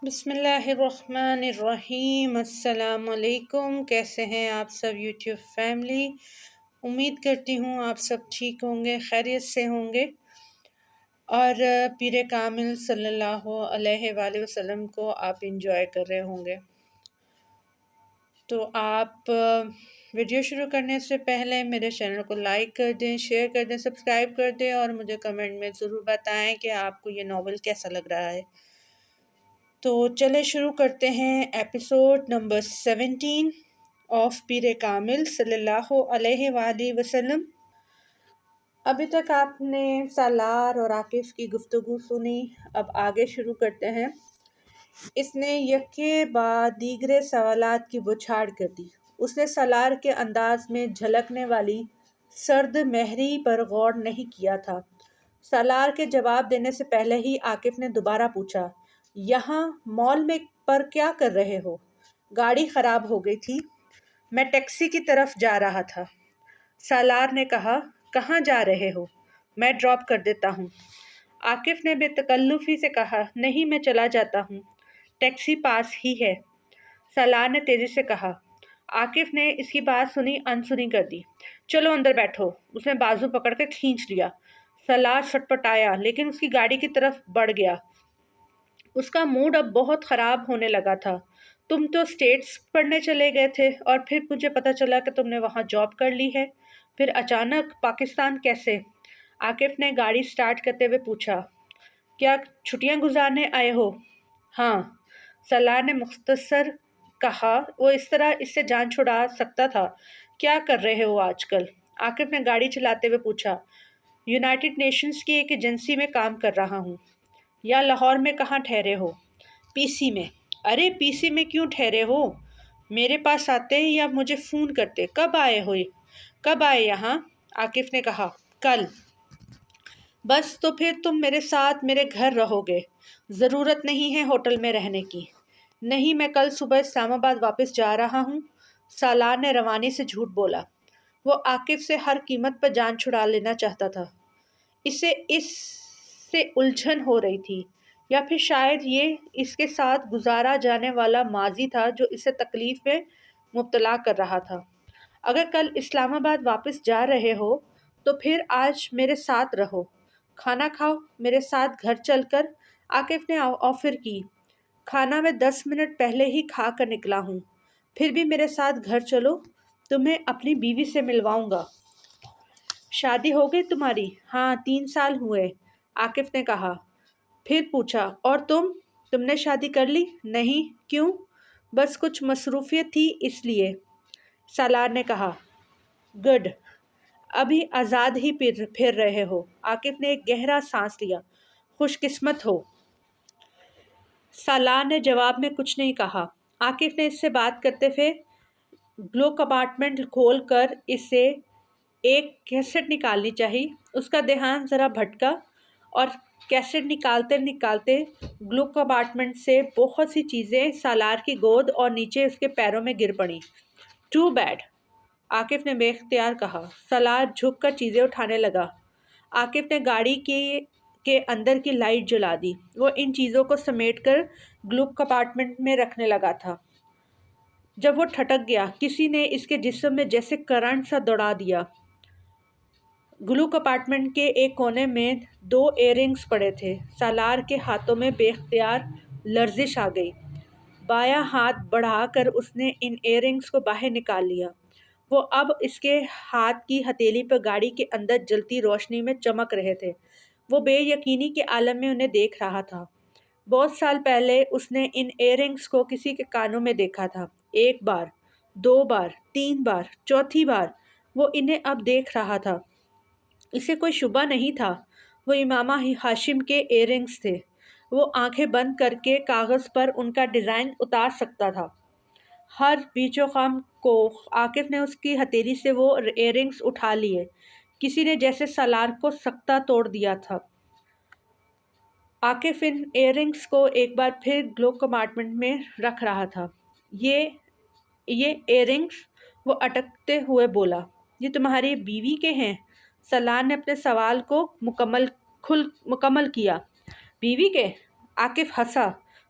بسم اللہ الرحمن الرحیم۔ السلام علیکم، کیسے ہیں آپ سب یوٹیوب فیملی؟ امید کرتی ہوں آپ سب ٹھیک ہوں گے، خیریت سے ہوں گے، اور پیر کامل صلی اللہ علیہ وآلہ وسلم کو آپ انجوائے کر رہے ہوں گے۔ تو آپ ویڈیو شروع کرنے سے پہلے میرے چینل کو لائک کر دیں، شیئر کر دیں، سبسکرائب کر دیں، اور مجھے کمنٹ میں ضرور بتائیں کہ آپ کو یہ ناول کیسا لگ رہا ہے۔ تو چلے شروع کرتے ہیں episode number 17 of Peer Kamil صلی اللہ علیہ وآلہ وسلم۔ ابھی تک آپ نے سالار اور عاقف کی گفتگو سنی، اب آگے شروع کرتے ہیں۔ اس نے یکے بعد دیگرے سوالات کی بچھاڑ کر دی۔ اس نے سالار کے انداز میں جھلکنے والی سرد مہری پر غور نہیں کیا تھا۔ سالار کے جواب دینے سے پہلے ہی عاقف نے دوبارہ پوچھا، یہاں مال میں پر کیا کر رہے ہو؟ گاڑی خراب ہو گئی تھی، میں ٹیکسی کی طرف جا رہا تھا۔ سالار نے کہا، کہاں جا رہے ہو؟ میں ڈراپ کر دیتا ہوں۔ عاقف نے بے تکلفی سے کہا، نہیں میں چلا جاتا ہوں، ٹیکسی پاس ہی ہے۔ سالار نے تیزی سے کہا۔ عاقف نے اس کی بات سنی انسنی کر دی۔ چلو اندر بیٹھو۔ اس نے بازو پکڑ کے کھینچ لیا۔ سالار سٹپٹایا لیکن اس کی گاڑی کی طرف بڑھ گیا۔ اس کا موڈ اب بہت خراب ہونے لگا تھا۔ تم تو اسٹیٹس پڑھنے چلے گئے تھے اور پھر مجھے پتہ چلا کہ تم نے وہاں جاب کر لی ہے، پھر اچانک پاکستان کیسے؟ عاقف نے گاڑی سٹارٹ کرتے ہوئے پوچھا، کیا چھٹیاں گزارنے آئے ہو؟ ہاں، سالار نے مختصر کہا۔ وہ اس طرح اس سے جان چھڑا سکتا تھا۔ کیا کر رہے ہو آج کل؟ عاقف نے گاڑی چلاتے ہوئے پوچھا۔ یونائٹڈ نیشنز کی ایک ایجنسی میں کام کر رہا ہوں۔ یا لاہور میں کہاں ٹھہرے ہو؟ پی سی میں۔ ارے پی سی میں کیوں ٹھہرے ہو؟ میرے پاس آتے یا مجھے فون کرتے۔ کب آئے یہاں؟ عاقف نے کہا، کل۔ بس تو پھر تم میرے ساتھ میرے گھر رہو گے، ضرورت نہیں ہے ہوٹل میں رہنے کی۔ نہیں، میں کل صبح اسلام آباد واپس جا رہا ہوں۔ سالار نے روانی سے جھوٹ بولا۔ وہ عاقف سے ہر قیمت پر جان چھڑا لینا چاہتا تھا۔ اسے اس سے الجھن ہو رہی تھی، یا پھر شاید یہ اس کے ساتھ گزارا جانے والا ماضی تھا جو اسے تکلیف میں مبتلا کر رہا تھا۔ اگر کل اسلام آباد واپس جا رہے ہو تو پھر آج میرے ساتھ رہو، کھانا کھاؤ میرے ساتھ گھر چل کر۔ عاقف نے آفر کی۔ کھانا میں 10 منٹ پہلے ہی کھا کر نکلا ہوں، پھر بھی میرے ساتھ گھر چلو، تمہیں اپنی بیوی سے ملواؤں گا۔ شادی ہو گئی تمہاری؟ ہاں، 3 سال ہوئے، عاقف نے کہا۔ پھر پوچھا، اور تم نے شادی کر لی؟ نہیں، کیوں؟ بس کچھ مصروفیت تھی اس لیے، سالار نے کہا۔ گڈ، ابھی آزاد ہی پھر رہے ہو۔ عاقف نے ایک گہرا سانس لیا۔ خوش قسمت ہو۔ سالار نے جواب میں کچھ نہیں کہا۔ عاقف نے اس سے بات کرتے ہوئے گلو کمپارٹمنٹ کھول کر اسے ایک کیسٹ نکالنی چاہی۔ اس کا دھیان ذرا بھٹکا اور کیسٹ نکالتے نکالتے گلو کمپارٹمنٹ سے بہت سی چیزیں سالار کی گود اور نیچے اس کے پیروں میں گر پڑیں۔ ٹو بیڈ، عاقف نے بے اختیار کہا۔ سالار جھک کر چیزیں اٹھانے لگا۔ عاقف نے گاڑی کے اندر کی لائٹ جلا دی۔ وہ ان چیزوں کو سمیٹ کر گلو کمپارٹمنٹ میں رکھنے لگا تھا جب وہ ٹھٹک گیا۔ کسی نے اس کے جسم میں جیسے کرنٹ سا دوڑا دیا۔ گلو کمپارٹمنٹ کے ایک کونے میں 2 ایئر رنگز پڑے تھے۔ سالار کے ہاتھوں میں بے اختیار لرزش آ گئی۔ بایاں ہاتھ بڑھا کر اس نے ان ایئر رنگز کو باہر نکال لیا۔ وہ اب اس کے ہاتھ کی ہتھیلی پر گاڑی کے اندر جلتی روشنی میں چمک رہے تھے۔ وہ بے یقینی کے عالم میں انہیں دیکھ رہا تھا۔ بہت سال پہلے اس نے ان ایئر رنگز کو کسی کے کانوں میں دیکھا تھا۔ 1 بار، 2 بار، 3 بار، چوتھی بار وہ انہیں اب دیکھ رہا تھا۔ اسے کوئی شبہ نہیں تھا، وہ امامہ ہاشم کے ایئر رنگز تھے۔ وہ آنکھیں بند کر کے کاغذ پر ان کا ڈیزائن اتار سکتا تھا۔ ہر بیچ و خم کو عاقف نے اس کی ہتھیلی سے وہ ایئر رنگز اٹھا لیے۔ کسی نے جیسے سالار کو سکتہ توڑ دیا تھا۔ عاقف ان ایئر رنگز کو ایک بار پھر گلو کمپارٹمنٹ میں رکھ رہا تھا۔ یہ ایئر رنگز، وہ اٹکتے ہوئے بولا۔ یہ تمہاری بیوی کے ہیں؟ سالار نے اپنے سوال کو مکمل کیا۔ بیوی کے؟ عاقف ہنسا۔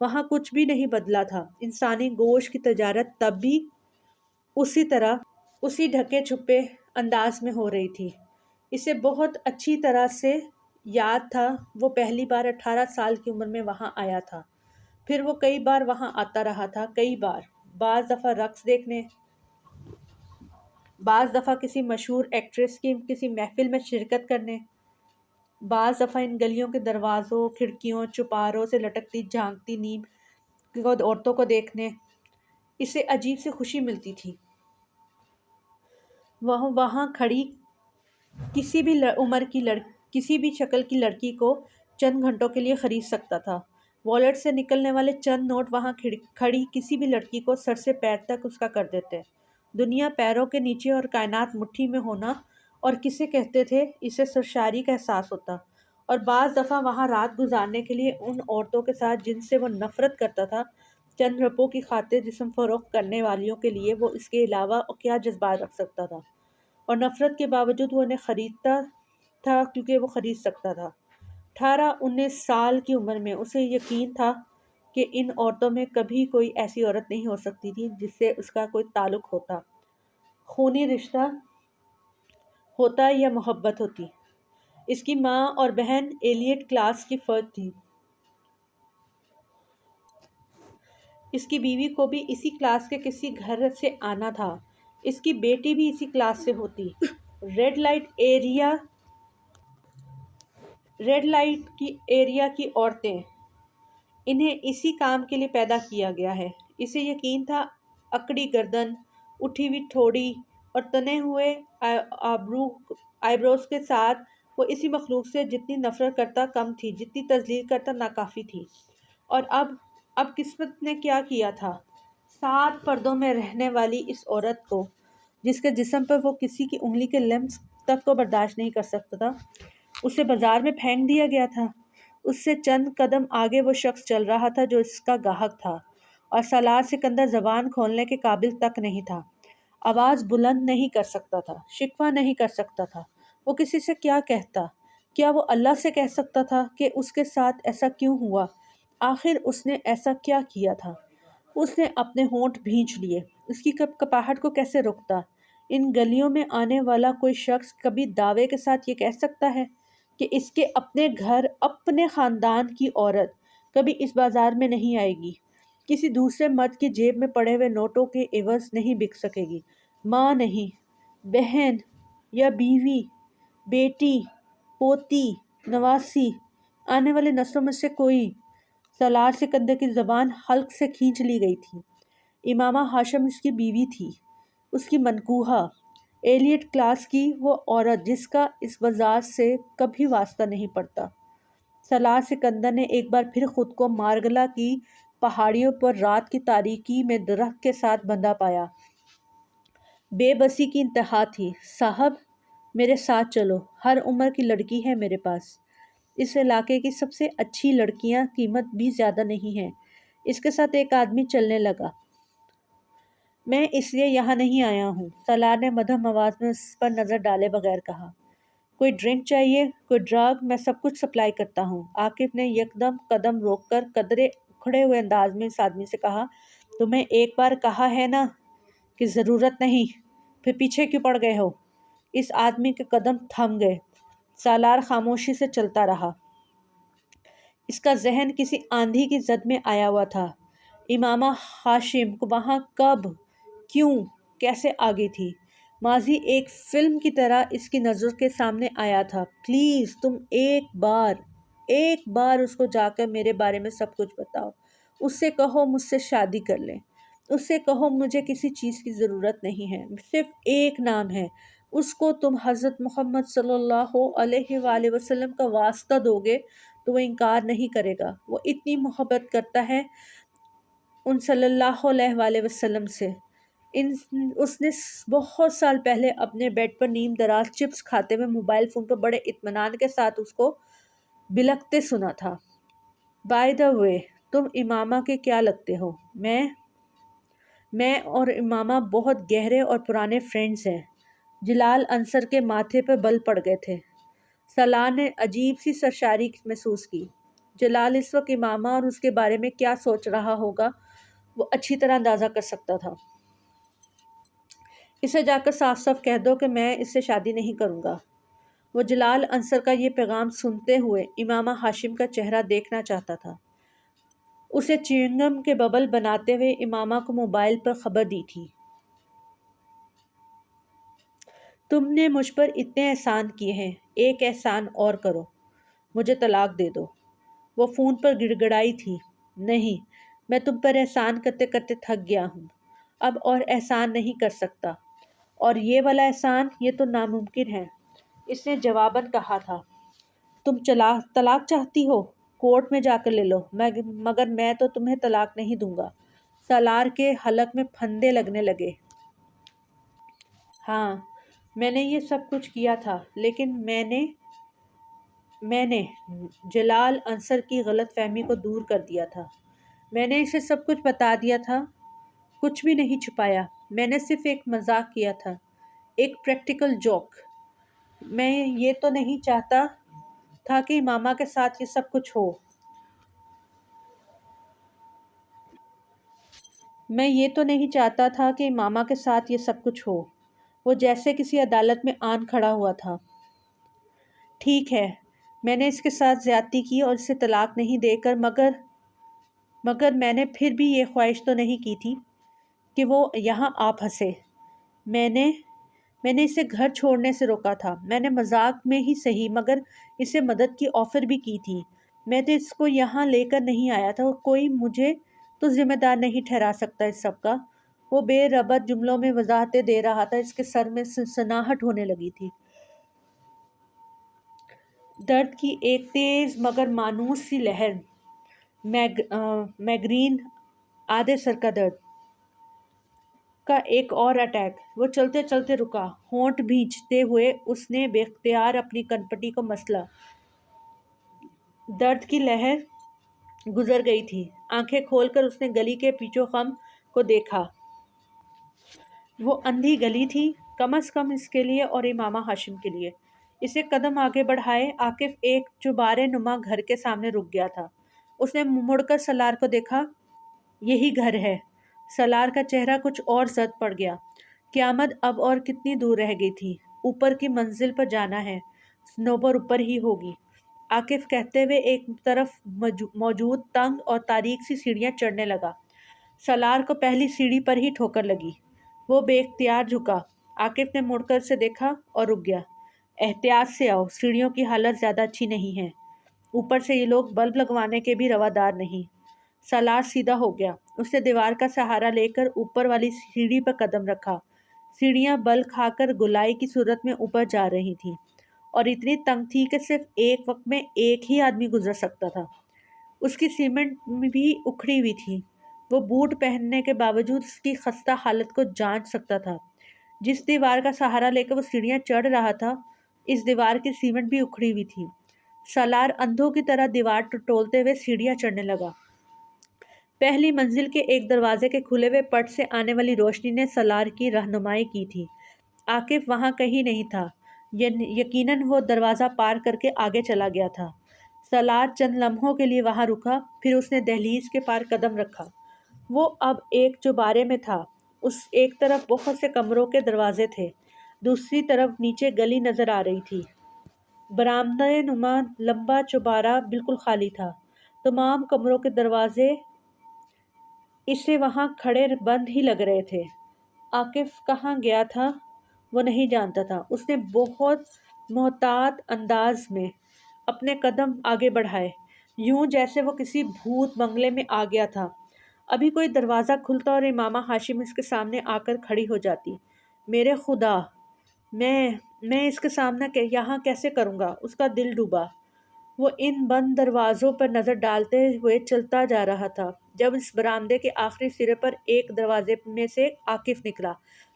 وہاں کچھ بھی نہیں بدلا تھا۔ انسانی گوشت کی تجارت تب بھی اسی طرح اسی ڈھکے چھپے انداز میں ہو رہی تھی۔ اسے بہت اچھی طرح سے یاد تھا وہ پہلی بار 18 سال کی عمر میں وہاں آیا تھا۔ پھر وہ کئی بار وہاں آتا رہا تھا، کئی بار، بعض دفعہ رقص دیکھنے، بعض دفعہ کسی مشہور ایکٹریس کی کسی محفل میں شرکت کرنے، بعض دفعہ ان گلیوں کے دروازوں، کھڑکیوں، چوپاروں سے لٹکتی جھانکتی نیم عورتوں کو دیکھنے اسے عجیب سی خوشی ملتی تھی۔ وہ وہاں کھڑی کسی بھی عمر کی کسی بھی شکل کی لڑکی کو چند گھنٹوں کے لیے خرید سکتا تھا۔ والیٹ سے نکلنے والے چند نوٹ وہاں کھڑی کسی بھی لڑکی کو سر سے پیر تک اس کا کر دیتے۔ دنیا پیروں کے نیچے اور کائنات مٹھی میں ہونا اور کسے کہتے تھے، اسے سرشاری کا احساس ہوتا۔ اور بعض دفعہ وہاں رات گزارنے کے لیے ان عورتوں کے ساتھ جن سے وہ نفرت کرتا تھا، چند روپوں کی خاطر جسم فروخت کرنے والیوں کے لیے وہ اس کے علاوہ کیا جذبات رکھ سکتا تھا، اور نفرت کے باوجود وہ انہیں خریدتا تھا کیونکہ وہ خرید سکتا تھا۔ 18-19 سال کی عمر میں اسے یقین تھا کہ ان عورتوں میں کبھی کوئی ایسی عورت نہیں ہو سکتی تھی جس سے اس کا کوئی تعلق ہوتا، خونی رشتہ ہوتا یا محبت ہوتی۔ اس کی ماں اور بہن ایلیٹ کلاس کی فرد تھی۔ اس کی بیوی کو بھی اسی کلاس کے کسی گھر سے آنا تھا۔ اس کی بیٹی بھی اسی کلاس سے ہوتی۔ ریڈ لائٹ کی ایریا کی عورتیں، انہیں اسی کام کے لیے پیدا کیا گیا ہے۔ اسے یقین تھا اکڑی گردن، اٹھی ہوئی ٹھوڑی اور تنے ہوئے آئیبروز کے ساتھ وہ اسی مخلوق سے جتنی نفرت کرتا کم تھی، جتنی تذلیل کرتا ناکافی تھی۔ اور اب قسمت نے کیا کیا تھا، 7 پردوں میں رہنے والی اس عورت کو، جس کے جسم پر وہ کسی کی انگلی کے لمس تک کو برداشت نہیں کر سکتا تھا، اسے بازار میں پھینک دیا گیا تھا۔ اس سے چند قدم آگے وہ شخص چل رہا تھا جو اس کا گاہک تھا، اور سالار سکندر زبان کھولنے کے قابل تک نہیں تھا، آواز بلند نہیں کر سکتا تھا، شکوہ نہیں کر سکتا تھا۔ وہ کسی سے کیا کہتا؟ کیا وہ اللہ سے کہہ سکتا تھا کہ اس کے ساتھ ایسا کیوں ہوا؟ آخر اس نے ایسا کیا کیا تھا؟ اس نے اپنے ہونٹ بھینچ لیے۔ اس کی کپاہٹ کو کیسے روکتا؟ ان گلیوں میں آنے والا کوئی شخص کبھی دعوے کے ساتھ یہ کہہ سکتا ہے کہ اس کے اپنے گھر، اپنے خاندان کی عورت کبھی اس بازار میں نہیں آئے گی، کسی دوسرے مرد کی جیب میں پڑے ہوئے نوٹوں کے عوض نہیں بک سکے گی؟ ماں نہیں، بہن یا بیوی، بیٹی، پوتی، نواسی، آنے والی نسلوں میں سے کوئی؟ سالار سکندر کی زبان حلق سے کھینچ لی گئی تھی۔ امامہ ہاشم اس کی بیوی تھی، اس کی منکوحہ، ایلیٹ کلاس کی وہ عورت جس کا اس بازار سے کبھی واسطہ نہیں پڑتا۔ سالار سکندر نے ایک بار پھر خود کو مارگلا کی پہاڑیوں پر رات کی تاریکی میں درخت کے ساتھ بندھا پایا۔ بے بسی کی انتہا تھی۔ صاحب، میرے ساتھ چلو، ہر عمر کی لڑکی ہے میرے پاس۔ اس علاقے کی سب سے اچھی لڑکیاں قیمت بھی زیادہ نہیں ہیں۔ اس کے ساتھ ایک آدمی چلنے لگا۔ میں اس لیے یہاں نہیں آیا ہوں، سالار نے مدھم آواز میں اس پر نظر ڈالے بغیر کہا۔ کوئی ڈرنک چاہیے، کوئی ڈرگ؟ میں سب کچھ سپلائی کرتا ہوں۔ عاقب نے یکدم قدم روک کر قدرے اکھڑے ہوئے انداز میں اس آدمی سے کہا، تمہیں ایک بار کہا ہے نا کہ ضرورت نہیں، پھر پیچھے کیوں پڑ گئے ہو؟ اس آدمی کے قدم تھم گئے۔ سالار خاموشی سے چلتا رہا۔ اس کا ذہن کسی آندھی کی زد میں آیا ہوا تھا۔ امامہ ہاشم وہاں کب، کیوں، کیسے آ گئی تھی؟ ماضی ایک فلم کی طرح اس کی نظروں کے سامنے آیا تھا۔ پلیز تم ایک بار اس کو جا کر میرے بارے میں سب کچھ بتاؤ۔ اس سے کہو مجھ سے شادی کر لے۔ اس سے کہو مجھے کسی چیز کی ضرورت نہیں ہے، صرف ایک نام ہے۔ اس کو تم حضرت محمد صلی اللہ علیہ وآلہ وسلم کا واسطہ دو گے تو وہ انکار نہیں کرے گا۔ وہ اتنی محبت کرتا ہے ان صلی اللہ علیہ وآلہ وسلم سے۔ اس نے بہت سال پہلے اپنے بیڈ پر نیم دراز چپس کھاتے ہوئے موبائل فون پر بڑے اطمینان کے ساتھ اس کو بلکتے سنا تھا۔ بائی دا وے، تم امامہ کے کیا لگتے ہو؟ میں اور امامہ بہت گہرے اور پرانے فرینڈز ہیں۔ جلال انصر کے ماتھے پر بل پڑ گئے تھے۔ سالار نے عجیب سی سرشاری محسوس کی۔ جلال اس وقت امامہ اور اس کے بارے میں کیا سوچ رہا ہوگا وہ اچھی طرح اندازہ کر سکتا تھا۔ اسے جا کر صاف صاف کہہ دو کہ میں اس سے شادی نہیں کروں گا۔ وہ جلال انصر کا یہ پیغام سنتے ہوئے امامہ ہاشم کا چہرہ دیکھنا چاہتا تھا۔ اسے چیونگم کے ببل بناتے ہوئے امامہ کو موبائل پر خبر دی تھی۔ تم نے مجھ پر اتنے احسان کیے ہیں، ایک احسان اور کرو، مجھے طلاق دے دو۔ وہ فون پر گڑ گڑائی تھی۔ نہیں، میں تم پر احسان کرتے کرتے تھک گیا ہوں، اب اور احسان نہیں کر سکتا، اور یہ والا احسان، یہ تو ناممکن ہے۔ اس نے جواباً کہا تھا، تم طلاق چاہتی ہو، کورٹ میں جا کر لے لو، مگر میں تو تمہیں طلاق نہیں دوں گا۔ سالار کے حلق میں پھندے لگنے لگے۔ ہاں، میں نے یہ سب کچھ کیا تھا، لیکن میں نے جلال انصر کی غلط فہمی کو دور کر دیا تھا۔ میں نے اسے سب کچھ بتا دیا تھا، کچھ بھی نہیں چھپایا۔ میں نے صرف ایک مذاق کیا تھا، ایک پریکٹیکل جوک۔ میں یہ تو نہیں چاہتا تھا کہ امامہ کے ساتھ یہ سب کچھ ہو۔ وہ جیسے کسی عدالت میں آن کھڑا ہوا تھا۔ ٹھیک ہے، میں نے اس کے ساتھ زیادتی کی اور اسے طلاق نہیں دے کر، مگر میں نے پھر بھی یہ خواہش تو نہیں کی تھی کہ وہ یہاں آ پھنسے۔ میں نے اسے گھر چھوڑنے سے روکا تھا۔ میں نے مذاق میں ہی صحیح مگر اسے مدد کی آفر بھی کی تھی۔ میں تو اس کو یہاں لے کر نہیں آیا تھا، کوئی مجھے تو ذمہ دار نہیں ٹھہرا سکتا اس سب کا۔ وہ بے ربط جملوں میں وضاحتیں دے رہا تھا، اس کے سر میں سنسناہٹ ہونے لگی تھی۔ درد کی ایک تیز مگر مانوس سی لہر، میگرین، آدھے سر کا درد کا ایک اور اٹیک۔ وہ چلتے چلتے رکا، ہونٹ بھینچتے ہوئے اس نے بے اختیار اپنی کنپٹی کو مسلا۔ درد کی لہر گزر گئی تھی۔ آنکھیں کھول کر اس نے گلی کے پیچو خم کو دیکھا۔ وہ اندھی گلی تھی، کم از کم اس کے لیے اور امامہ ہاشم کے لیے۔ اسے قدم آگے بڑھائے عاقف ایک چوبارے نما گھر کے سامنے رک گیا تھا۔ اس نے مڑ کر سالار کو دیکھا۔ یہی گھر ہے۔ سالار کا چہرہ کچھ اور زرد پڑ گیا۔ قیامت اب اور کتنی دور رہ گئی تھی؟ اوپر کی منزل پر جانا ہے، صنوبر اوپر ہی ہوگی، عاقف کہتے ہوئے ایک طرف موجود تنگ اور تاریک سی سیڑھیاں چڑھنے لگا۔ سالار کو پہلی سیڑھی پر ہی ٹھوکر لگی۔ وہ بے اختیار جھکا۔ عاقف نے مڑ کر اسے دیکھا اور رک گیا۔ احتیاط سے آؤ، سیڑھیوں کی حالت زیادہ اچھی نہیں ہے، اوپر سے یہ لوگ بلب لگوانے کے بھی روادار نہیں۔ سالار سیدھا ہو گیا۔ اس نے دیوار کا سہارا لے کر اوپر والی سیڑھی پر قدم رکھا۔ سیڑھیاں بل کھا کر گولائی کی صورت میں اوپر جا رہی تھیں اور اتنی تنگ تھی کہ صرف ایک وقت میں ایک ہی آدمی گزر سکتا تھا۔ اس کی سیمنٹ بھی اکھڑی ہوئی تھی۔ وہ بوٹ پہننے کے باوجود اس کی خستہ حالت کو جانچ سکتا تھا۔ جس دیوار کا سہارا لے کر وہ سیڑھیاں چڑھ رہا تھا، اس دیوار کی سیمنٹ بھی اکھڑی ہوئی تھی۔ سالار اندھوں کی طرح دیوار ٹٹولتے ہوئے سیڑھیاں چڑھنے لگا۔ پہلی منزل کے ایک دروازے کے کھلے ہوئے پٹ سے آنے والی روشنی نے سالار کی رہنمائی کی تھی۔ عاقف وہاں کہیں نہیں تھا، یقیناً وہ دروازہ پار کر کے آگے چلا گیا تھا۔ سالار چند لمحوں کے لیے وہاں رکا، پھر اس نے دہلیز کے پار قدم رکھا۔ وہ اب ایک چوبارے میں تھا۔ اس ایک طرف بہت سے کمروں کے دروازے تھے، دوسری طرف نیچے گلی نظر آ رہی تھی۔ برآمدہ نما لمبا چوبارہ بالکل خالی تھا، تمام کمروں کے دروازے اسے وہاں کھڑے بند ہی لگ رہے تھے۔ عاقف کہاں گیا تھا وہ نہیں جانتا تھا۔ اس نے بہت محتاط انداز میں اپنے قدم آگے بڑھائے، یوں جیسے وہ کسی بھوت بنگلے میں آ گیا تھا۔ ابھی کوئی دروازہ کھلتا اور امامہ ہاشم اس کے سامنے آ کر کھڑی ہو جاتی۔ میرے خدا، میں اس کے سامنے یہاں کیسے کروں گا؟ اس کا دل ڈوبا۔ وہ ان بند دروازوں پر نظر ڈالتے ہوئے چلتا جا رہا تھا، جب اس برآمدے کے آخری سرے پر ایک دروازے میں سے عاقف نکلا۔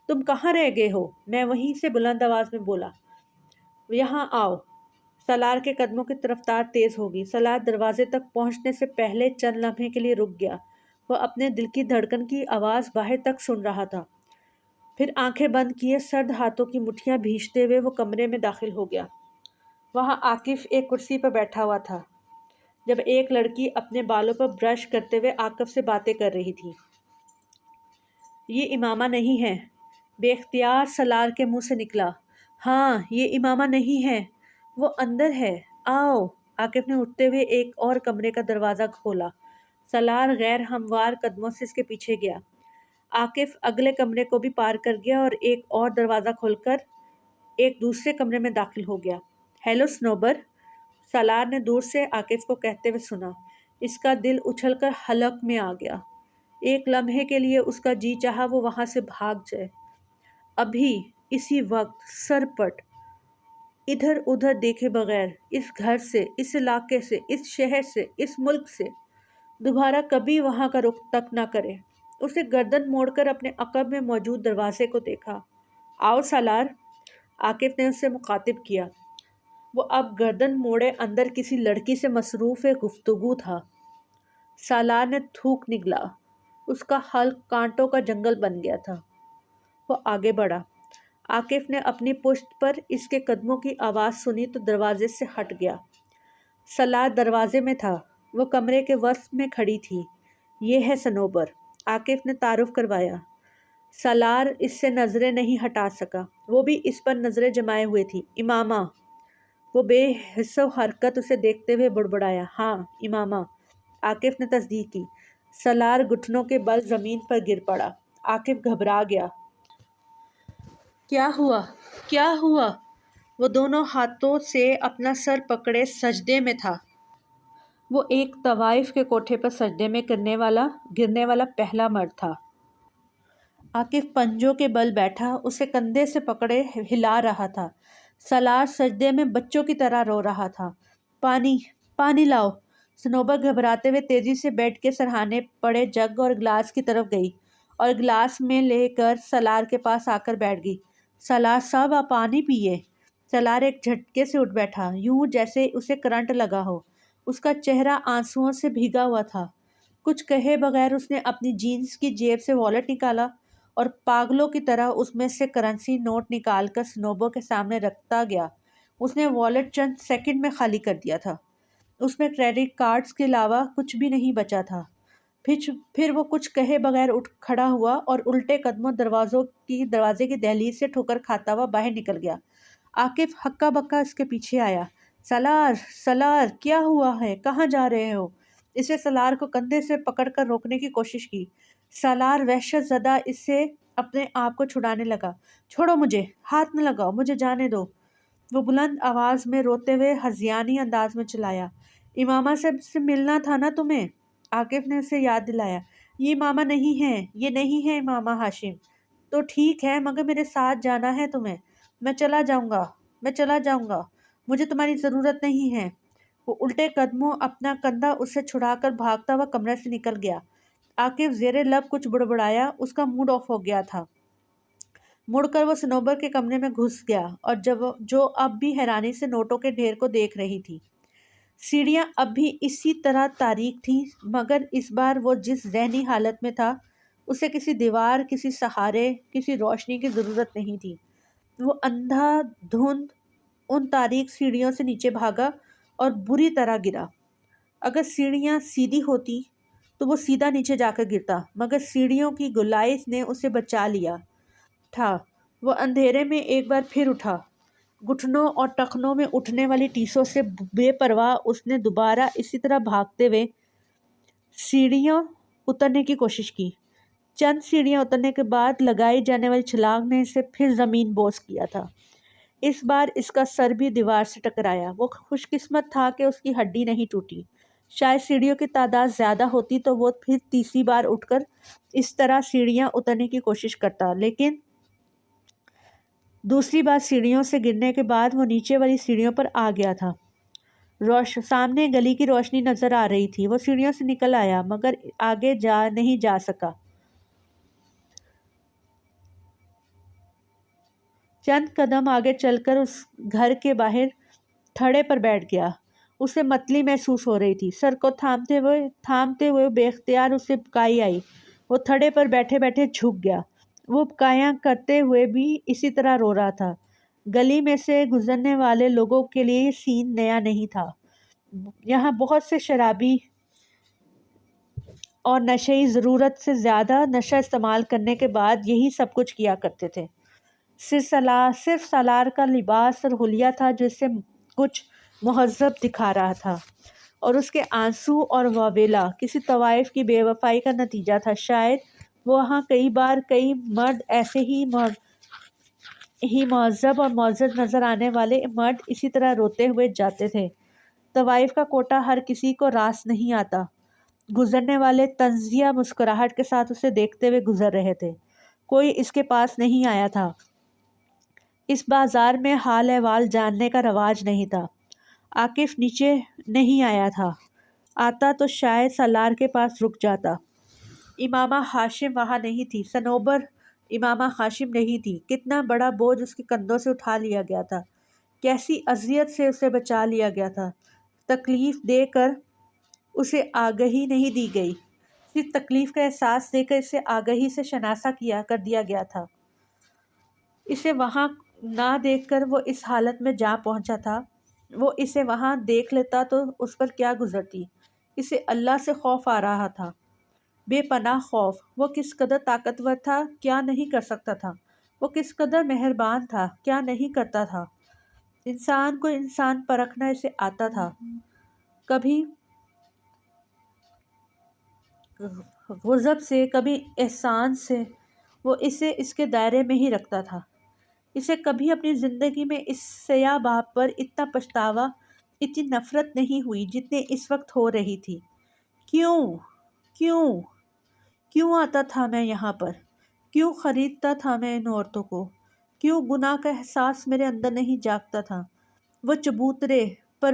تم کہاں رہ گئے ہو؟ میں وہیں سے بلند آواز میں بولا۔ یہاں آؤ۔ سالار کے قدموں کی رفتار تیز ہو گئی۔ سالار دروازے تک پہنچنے سے پہلے چند لمحے کے لیے رک گیا۔ وہ اپنے دل کی دھڑکن کی آواز باہر تک سن رہا تھا۔ پھر آنکھیں بند کیے سرد ہاتھوں کی مٹھیاں بھینچتے ہوئے وہ کمرے میں داخل ہو گیا۔ وہاں عاقف ایک کرسی پر بیٹھا ہوا تھا۔ جب ایک لڑکی اپنے بالوں پر برش کرتے ہوئے عاقب سے باتیں کر رہی تھی۔ یہ امامہ نہیں ہے، بے اختیار سالار کے منہ سے نکلا۔ ہاں، یہ امامہ نہیں ہے، وہ اندر ہے، آؤ۔ عاقب نے اٹھتے ہوئے ایک اور کمرے کا دروازہ کھولا۔ سالار غیر ہموار قدموں سے اس کے پیچھے گیا۔ عاقب اگلے کمرے کو بھی پار کر گیا اور ایک اور دروازہ کھول کر ایک دوسرے کمرے میں داخل ہو گیا۔ ہیلو صنوبر، سالار نے دور سے عاقب کو کہتے ہوئے سنا۔ اس کا دل اچھل کر حلق میں آ گیا۔ ایک لمحے کے لیے اس کا جی چاہا وہ وہاں سے بھاگ جائے۔ ابھی اسی وقت سر پٹ ادھر ادھر دیکھے بغیر اس گھر سے، اس علاقے سے، اس شہر سے، اس ملک سے دوبارہ کبھی وہاں کا رخ تک نہ کرے۔ اسے گردن موڑ کر اپنے عقب میں موجود دروازے کو دیکھا۔ آؤ سالار، عاقب نے اسے مخاطب کیا۔ وہ اب گردن موڑے اندر کسی لڑکی سے مصروف گفتگو تھا۔ سالار نے تھوک نگلا۔ اس کا حلق کانٹوں کا جنگل بن گیا تھا۔ وہ آگے بڑھا۔ عاقب نے اپنی پشت پر اس کے قدموں کی آواز سنی تو دروازے سے ہٹ گیا۔ سالار دروازے میں تھا۔ وہ کمرے کے وسط میں کھڑی تھی۔ یہ ہے صنوبر، عاقب نے تعارف کروایا۔ سالار اس سے نظریں نہیں ہٹا سکا۔ وہ بھی اس پر نظریں جمائے ہوئے تھی۔ امامہ، وہ بے حس و حرکت اسے دیکھتے ہوئے بڑبڑایا۔ ہاں امامہ، عاقب نے تصدیق کی۔ سالار گھٹنوں کے بل زمین پر گر پڑا۔ عاقب گھبرا گیا۔ کیا ہوا؟ کیا ہوا؟ وہ دونوں ہاتھوں سے اپنا سر پکڑے سجدے میں تھا۔ وہ ایک طوائف کے کوٹھے پر سجدے میں گرنے والا پہلا مرد تھا۔ عاقب پنجوں کے بل بیٹھا، اسے کندھے سے پکڑے ہلا رہا تھا۔ سالار سجدے میں بچوں کی طرح رو رہا تھا۔ پانی، پانی لاؤ۔ صنوبر گھبراتے ہوئے تیزی سے بیڈ کے سرہانے پڑے جگ اور گلاس کی طرف گئی اور گلاس میں لے کر سالار کے پاس آ کر بیٹھ گئی۔ سالار صاحب، آپ پانی پیئے۔ سالار ایک جھٹکے سے اٹھ بیٹھا، یوں جیسے اسے کرنٹ لگا ہو۔ اس کا چہرہ آنسوؤں سے بھیگا ہوا تھا۔ کچھ کہے بغیر اس نے اپنی جینز کی جیب سے والیٹ نکالا اور پاگلوں کی طرح اس میں سے کرنسی نوٹ نکال کر صنوبر کے سامنے رکھتا گیا۔ اس نے والیٹ چند سیکنڈ میں خالی کر دیا تھا۔ اس میں کریڈٹ کارڈز کے علاوہ کچھ بھی نہیں بچا تھا۔ پھر وہ کچھ کہے بغیر اٹھ کھڑا ہوا اور الٹے قدموں دروازے کی دہلیز سے ٹھوکر کھاتا ہوا باہر نکل گیا۔ عاقب ہکا بکا اس کے پیچھے آیا۔ سالار، سالار، کیا ہوا ہے؟ کہاں جا رہے ہو؟ اس نے سالار کو کندھے سے پکڑ کر روکنے کی کوشش کی۔ سالار وحشت زدہ اس سے اپنے آپ کو چھڑانے لگا۔ چھوڑو مجھے، ہاتھ نہ لگاؤ، مجھے جانے دو۔ وہ بلند آواز میں روتے ہوئے ہذیانی انداز میں چلایا۔ امامہ سے ملنا تھا نا تمہیں؟ عاقب نے اسے یاد دلایا۔ یہ امامہ نہیں ہے، یہ نہیں ہے امامہ ہاشم۔ تو ٹھیک ہے، مگر میرے ساتھ جانا ہے تمہیں۔ میں چلا جاؤں گا، مجھے تمہاری ضرورت نہیں ہے۔ وہ الٹے قدموں اپنا کندھا اس سے چھڑا کر بھاگتا ہوا کمرے سے نکل گیا۔ عاقب زیر لب کچھ بڑبڑایا، اس کا موڈ آف ہو گیا تھا۔ مڑ کر وہ صنوبر کے کمرے میں گھس گیا اور جو اب بھی حیرانی سے نوٹوں کے ڈھیر کو دیکھ رہی تھی۔ سیڑھیاں اب بھی اسی طرح تاریک تھیں، مگر اس بار وہ جس ذہنی حالت میں تھا اسے کسی دیوار، کسی سہارے، کسی روشنی کی ضرورت نہیں تھی۔ وہ اندھا دھند ان تاریک سیڑھیوں سے نیچے بھاگا اور بری طرح گرا۔ اگر سیڑھیاں سیدھی ہوتی تو وہ سیدھا نیچے جا کر گرتا، مگر سیڑھیوں کی گولائی نے اسے بچا لیا تھا۔ وہ اندھیرے میں ایک بار پھر اٹھا۔ گھٹنوں اور ٹخنوں میں اٹھنے والی ٹیسوں سے بے پرواہ اس نے دوبارہ اسی طرح بھاگتے ہوئے سیڑھیاں اترنے کی کوشش کی۔ چند سیڑھیاں اترنے کے بعد لگائی جانے والی چھلانگ نے اسے پھر زمین بوس کیا تھا۔ اس بار اس کا سر بھی دیوار سے ٹکرایا۔ وہ خوش قسمت تھا کہ اس کی ہڈی نہیں ٹوٹی۔ شاید سیڑھیوں کی تعداد زیادہ ہوتی تو وہ پھر تیسری بار اٹھ کر اس طرح سیڑھیاں اترنے کی کوشش کرتا، لیکن دوسری بار سیڑھیوں سے گرنے کے بعد وہ نیچے والی سیڑھیوں پر آ گیا تھا۔ سامنے گلی کی روشنی نظر آ رہی تھی۔ وہ سیڑھیوں سے نکل آیا مگر آگے نہیں جا سکا۔ چند قدم آگے چل کر اس گھر کے باہر تھڑے پر بیٹھ گیا۔ اسے متلی محسوس ہو رہی تھی۔ سر کو تھامتے ہوئے بے اختیار اسے بکائی آئی۔ وہ تھڑے پر بیٹھے بیٹھے جھک گیا۔ وہ بکایاں کرتے ہوئے بھی اسی طرح رو رہا تھا۔ گلی میں سے گزرنے والے لوگوں کے لیے یہ سین نیا نہیں تھا۔ یہاں بہت سے شرابی اور نشئی ضرورت سے زیادہ نشہ استعمال کرنے کے بعد یہی سب کچھ کیا کرتے تھے۔ صرف سالار کا لباس اور حلیہ تھا جو اسے کچھ مہذب دکھا رہا تھا، اور اس کے آنسو اور واویلا کسی طوائف کی بے وفائی کا نتیجہ تھا۔ شاید وہاں کئی بار کئی مرد ایسے ہی مہذب اور معزز نظر آنے والے مرد اسی طرح روتے ہوئے جاتے تھے۔ طوائف کا کوٹہ ہر کسی کو راس نہیں آتا۔ گزرنے والے طنزیہ مسکراہٹ کے ساتھ اسے دیکھتے ہوئے گزر رہے تھے۔ کوئی اس کے پاس نہیں آیا تھا۔ اس بازار میں حال احوال جاننے کا رواج نہیں تھا۔ عاقف نیچے نہیں آیا تھا، آتا تو شاید سالار کے پاس رک جاتا۔ امامہ ہاشم وہاں نہیں تھی، صنوبر امامہ ہاشم نہیں تھی۔ کتنا بڑا بوجھ اس کے کندھوں سے اٹھا لیا گیا تھا، کیسی اذیت سے اسے بچا لیا گیا تھا۔ تکلیف دے کر اسے آگہی نہیں دی گئی، صرف تکلیف کا احساس دے کر اسے آگہی سے شناسا کر دیا گیا تھا۔ اسے وہاں نہ دیکھ کر وہ اس حالت میں جا پہنچا تھا۔ وہ اسے وہاں دیکھ لیتا تو اس پر کیا گزرتی۔ اسے اللہ سے خوف آ رہا تھا، بے پناہ خوف۔ وہ کس قدر طاقتور تھا، کیا نہیں کر سکتا تھا۔ وہ کس قدر مہربان تھا، کیا نہیں کرتا تھا۔ انسان کو انسان پرکھنا اسے آتا تھا۔ کبھی غضب سے، کبھی احسان سے وہ اسے اس کے دائرے میں ہی رکھتا تھا۔ اسے کبھی اپنی زندگی میں اس سیاہ باپ پر اتنا پچھتاوا، اتنی نفرت نہیں ہوئی جتنے اس وقت ہو رہی تھی۔ کیوں کیوں کیوں آتا تھا میں یہاں پر؟ کیوں خریدتا تھا میں ان عورتوں کو؟ کیوں گناہ کا احساس میرے اندر نہیں جاگتا تھا؟ وہ چبوترے پر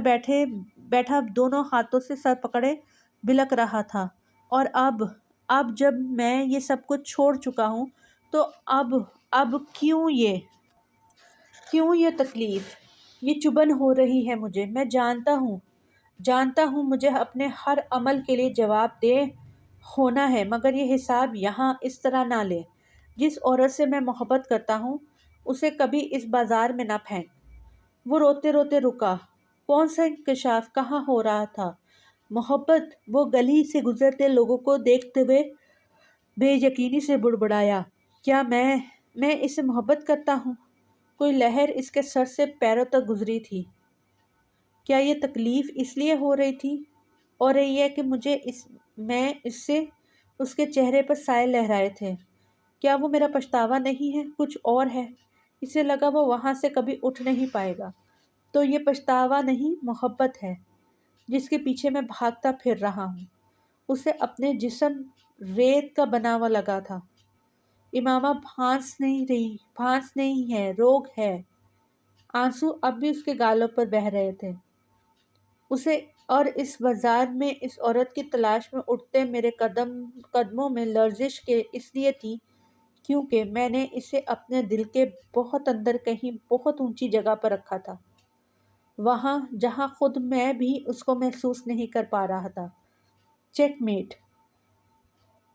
بیٹھا دونوں ہاتھوں سے سر پکڑے بلک رہا تھا۔ اور اب جب میں یہ سب کچھ چھوڑ چکا ہوں تو اب کیوں یہ تکلیف، یہ چبھن ہو رہی ہے مجھے۔ میں جانتا ہوں مجھے اپنے ہر عمل کے لیے جواب دہ ہونا ہے، مگر یہ حساب یہاں اس طرح نہ لے۔ جس عورت سے میں محبت کرتا ہوں اسے کبھی اس بازار میں نہ پھینک۔ وہ روتے روتے رکا۔ کون سا انکشاف کہاں ہو رہا تھا؟ محبت؟ وہ گلی سے گزرتے لوگوں کو دیکھتے ہوئے بے یقینی سے بڑبڑایا، کیا میں اسے محبت کرتا ہوں؟ کوئی لہر اس کے سر سے پیروں تک گزری تھی۔ کیا یہ تکلیف اس لیے ہو رہی ہے کہ میں اس سے اس کے چہرے پر سائے لہرائے تھے؟ کیا وہ میرا پچھتاوا نہیں ہے، کچھ اور ہے؟ اسے لگا وہ وہاں سے کبھی اٹھ نہیں پائے گا۔ تو یہ پچھتاوا نہیں، محبت ہے جس کے پیچھے میں بھاگتا پھر رہا ہوں۔ اسے اپنے جسم ریت کا بنا ہوا لگا تھا۔ امامہ بھانس نہیں ہے، روگ ہے۔ آنسو اب بھی اس کے گالوں پر بہہ رہے تھے۔ اسے اور اس بازار میں اس عورت کی تلاش میں اٹھتے میرے قدموں میں لرزش اس لیے تھی کیونکہ میں نے اسے اپنے دل کے بہت اندر کہیں بہت اونچی جگہ پر رکھا تھا، وہاں جہاں خود میں بھی اس کو محسوس نہیں کر پا رہا تھا۔ Check meat.